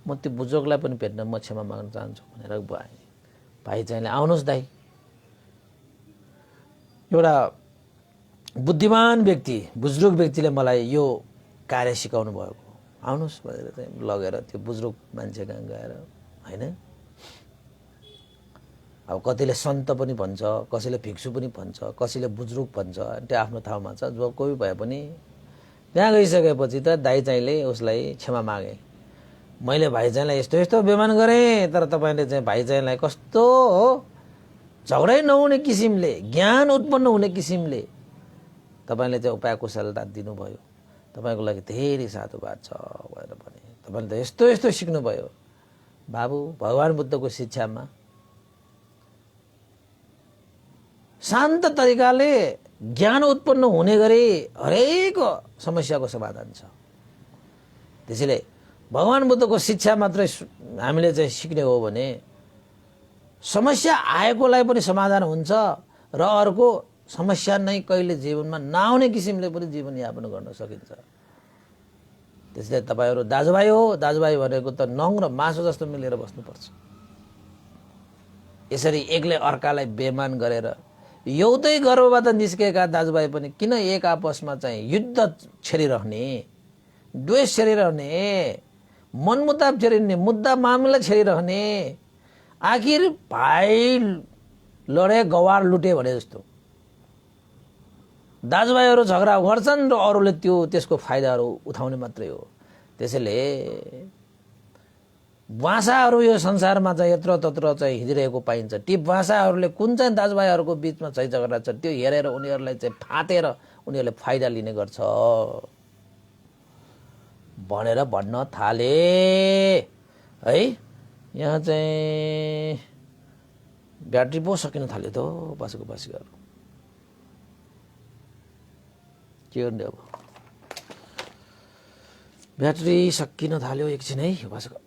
म त्यो बुजुर्गलाई पनि भेट्न म क्षमा माग्न चाहन्छु भनेर भाइ चाहिँले आउनुहोस् दाइ। एउटा बुद्धिमान व्यक्ति, बुजुर्ग व्यक्तिले मलाई यो कार्य सिकाउनु भएको, आउनुहोस् भनेर चाहिँ लगेर त्यो बुजुर्ग मान्छे कहाँ गएर, होइन? अब कतिले सन्त पनि भन्छ, कसैले भिक्षु पनि भन्छ, कसैले बुजुर्ग भन्छ, त्यो आफ्नो ठाउँमा छ। जो कोही भए पनि त्यहाँ गइसकेपछि त दाइ चाहिँले उसलाई क्षमा मागे। मैले भाइ चाहिँलाई यस्तो यस्तो बेमान गरेँ, तर तपाईँले चाहिँ भाइ चाहिँलाई कस्तो हो झगडै नहुने किसिमले, ज्ञान उत्पन्न हुने किसिमले तपाईँले चाहिँ उपाय कुशलता दिनुभयो, तपाईँको लागि धेरै साधुवाद छ भनेर भने। तपाईँले त यस्तो यस्तो सिक्नुभयो बाबु, भगवान बुद्धको शिक्षामा शान्त तरिकाले ज्ञान उत्पन्न हुने गरी हरेक समस्याको समाधान छ। त्यसैले भगवान बुद्धको शिक्षा मात्रै हामीले चाहिँ सिक्ने हो भने समस्या आएकोलाई पनि समाधान हुन्छ र अर्को समस्या नै कहिले जीवनमा नआउने किसिमले पनि जीवनयापन गर्न सकिन्छ। त्यसैले तपाईहरु दाजुभाइ हो, दाजुभाइ भनेको त नङ र मासु जस्तो मिलेर बस्नुपर्छ। यसरी एकले अर्कालाई बेमान गरेर एउटै गर्भबाट निस्केका दाजुभाइ पनि किन एक आपसमा चाहिँ युद्ध छेडिरहने, द्वेष छेडिरहने, मनमुटाव छेडिरहने, मुद्दा मामला छेडिरहने? आखिर भाइ लडे गवार लुटे भने जस्तो दाजुभाइहरू झगडा गर्छन् र अरूले त्यसको फाइदाहरू उठाउने मात्रै हो। त्यसैले भाषाहरू यो संसारमा चाहिँ यत्र तत्र चाहिँ हिँडिरहेको पाइन्छ। ती भाषाहरूले कुन चाहिँ दाजुभाइहरूको बिचमा चाहिँ झगडा छ त्यो हेरेर उनीहरूलाई चाहिँ फाटेर उनीहरूले फाइदा लिने गर्छ भनेर भन्न थाले है। यहाँ चाहिँ ब्याट्री पो सकिन थाल्यो त बासेको बासिकाहरू के गर्ने अब। ब्याट्री सकिन थाल्यो एकछिन है बासेको।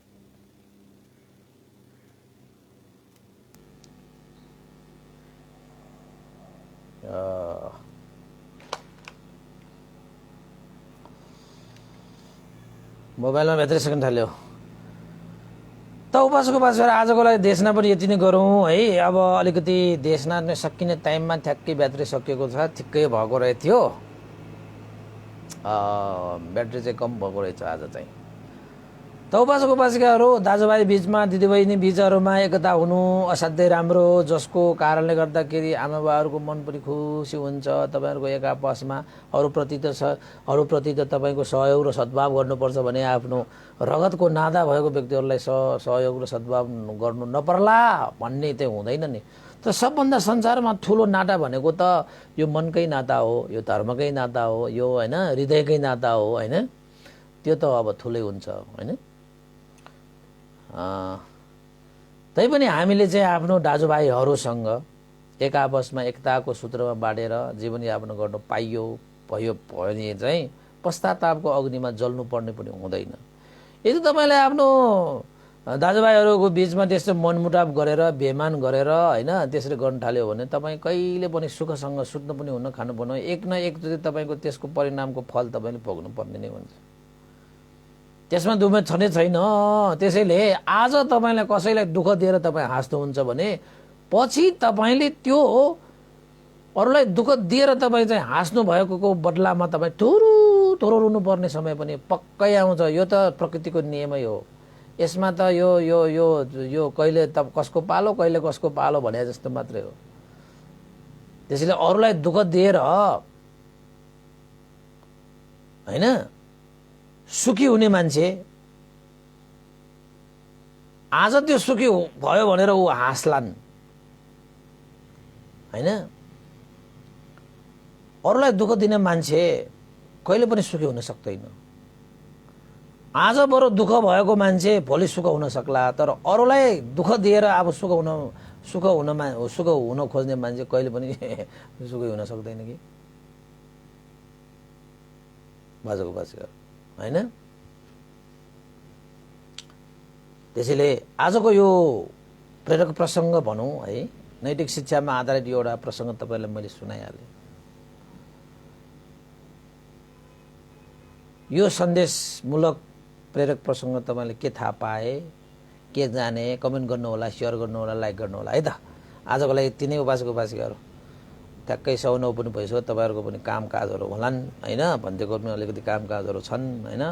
मोबाइलमा ब्याट्री सकिन थाल्यो त उपासको बासेर आजको लागि देशना पनि यति नै गरौँ है। अब अलिकति देशना सकिने टाइममा ठ्याक्कै ब्याट्री सकिएको छ, ठिक्कै भएको रहेछ थियो। ब्याट्री चाहिँ कम भएको रहेछ आज चाहिँ। त उपासको उपासिकाहरू दाजुभाइ बिचमा दिदीबहिनी बिचहरूमा एकता हुनु असाध्यै राम्रो, जसको कारणले गर्दाखेरि आमाबाहरूको मन पनि खुसी हुन्छ। तपाईँहरूको एक आपसमा अरूप्रति त तपाईँको सहयोग र सद्भाव गर्नुपर्छ भने आफ्नो रगतको नाता भएको व्यक्तिहरूलाई सहयोग र सद्भाव गर्नु नपर्ला भन्ने चाहिँ हुँदैन नि। त सबभन्दा संसारमा ठुलो नाता भनेको त यो मनकै नाता हो, यो धर्मकै नाता हो, यो होइन हृदयकै नाता हो होइन। त्यो त अब ठुलै हुन्छ होइन। तैपनि हामीले चाहिँ आफ्नो दाजुभाइहरूसँग एक आपसमा एकताको सूत्रमा बाँडेर जीवनयापन गर्न भयो भने चाहिँ पश्चातापको अग्निमा जल्नु पर्ने पनि हुँदैन। यदि तपाईँलाई आफ्नो दाजुभाइहरूको बिचमा त्यस्तो मनमुटाव गरेर बेमान गरेर होइन त्यसरी गर्न थाल्यो भने तपाईँ कहिले पनि सुखसँग सुत्नु पनि हुन खानु पनि एक न एकचोटि तपाईँको त्यसको परिणामको फल तपाईँले भोग्नु पर्ने नै हुन्छ। त्यसमा दुःख छँदै छैन। त्यसैले आज तपाईँलाई कसैलाई दुःख दिएर तपाईँ हाँस्नुहुन्छ भने पछि तपाईँले त्यो अरूलाई दुःख दिएर तपाईँ चाहिँ हाँस्नु भएको बदलामा तपाईँ थोरो रुनुपर्ने समय पनि पक्कै आउँछ। यो त प्रकृतिको नियमै हो। यसमा त यो यो यो यो कहिले त कसको पालो कहिले कसको पालो भने जस्तो मात्रै हो। त्यसैले अरूलाई दुःख दिएर होइन सुखी हुने मान्छे आज त्यो सुखी भयो भनेर ऊ हाँस्लान् होइन। अरूलाई दुःख दिने मान्छे कहिले पनि सुखी हुन सक्दैन। आज बरु दुःख भएको मान्छे भोलि सुख हुन सक्ला, तर अरूलाई दुःख दिएर अब सुख हुन खोज्ने मान्छे कहिले पनि सुखी हुन सक्दैन कि बाजेको बाजेको होइन। त्यसैले आजको यो प्रेरक प्रसङ्ग भनौँ है, नैतिक शिक्षामा आधारित एउटा प्रसङ्ग तपाईँलाई मैले सुनाइहालेँ। यो सन्देशमूलक प्रेरक प्रसङ्ग तपाईँले के थाहा पाए, के जाने, कमेन्ट गर्नुहोला, सेयर गर्नुहोला, लाइक गर्नुहोला है त। आजको लागि तिनै उपासकहरू ठ्याक्कै 109 पनि भइसक्यो। तपाईँहरूको पनि कामकाजहरू होलान् होइन, भन्दैको पनि अलिकति कामकाजहरू छन् होइन।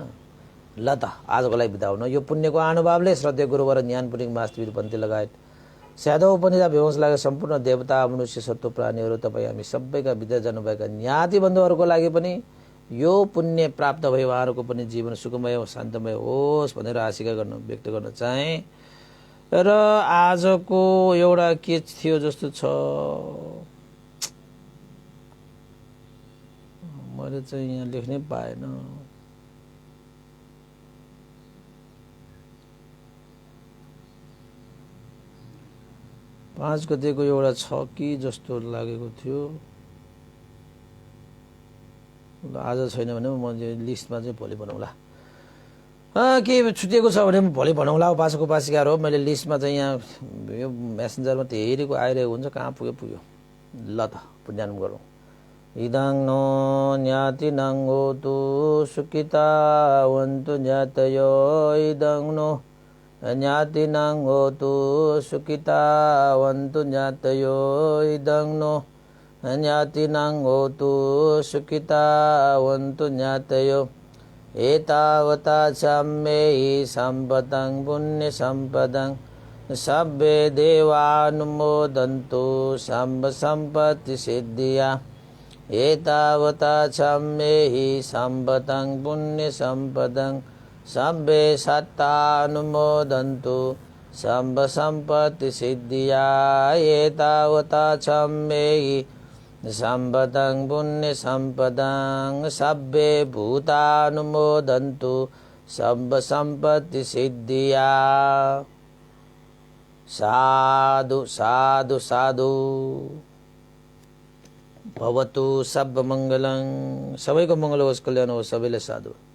ल त आजको लागि बिदा हुनु। यो पुण्यको अनुभवले श्रद्धेय गुरुवर ज्ञानपुरिङ वास्तविक पन्थी लगायत स्यादो उपनिषद बेहोस लागेका सम्पूर्ण देवता मनुष्य सत्व प्राणीहरू तपाईँ हामी सबैका विदेश जानुभएका ज्ञाति बन्धुहरूको लागि पनि यो पुण्य प्राप्त भए उहाँहरूको पनि जीवन सुखमय शान्तमय होस् भनेर आशिका व्यक्त गर्न चाहे। र आजको एउटा के थियो जस्तो छ, मैले चाहिँ यहाँ लेख्नै पाएन। पाँच गतेको एउटा छ कि जस्तो लागेको थियो। आज छैन भने म लिस्टमा चाहिँ भोलि बनाउँला। के छुटिएको छ भने भोलि बनाउँला। उपासक उपासिकाहरू मैले लिस्टमा चाहिँ यहाँ यो मेसेन्जरमा धेरैको आइरहेको हुन्छ, कहाँ पुग्यो। ल त पुण्यानुम गरौँ। इदं नो ज्ञातिनं होतु सुखिता वन्तु ज्ञातयो इदं नो ज्ञातिनं होतु सुखिता वन्तु ज्ञातयो इदं नो ज्ञातिनं होतु सुखिता वन्तु ज्ञातयो एतावता साम्ये सम्पदं पुण्य सम्पदं सब्बे देवानुमोदन्तु सम्प सम्पत्ति सिद्धिया एतावता छम्मेहि सम्पतं पुण्यसम्पदं सब्बे सत्तानुमोदन्तु सम्ब सम्पत्तिसिद्धिया एतावता छम्मेहि सम्पतं पुण्यसम्पदं सब्बे भूतानुमोदन्तु सम्ब सम्पत्तिसिद्धिया। साधु साधु साधु। भवतु सब मङ्गलं। सबैको मङ्गल होस्, कल्याण होस्, सबैले साधु।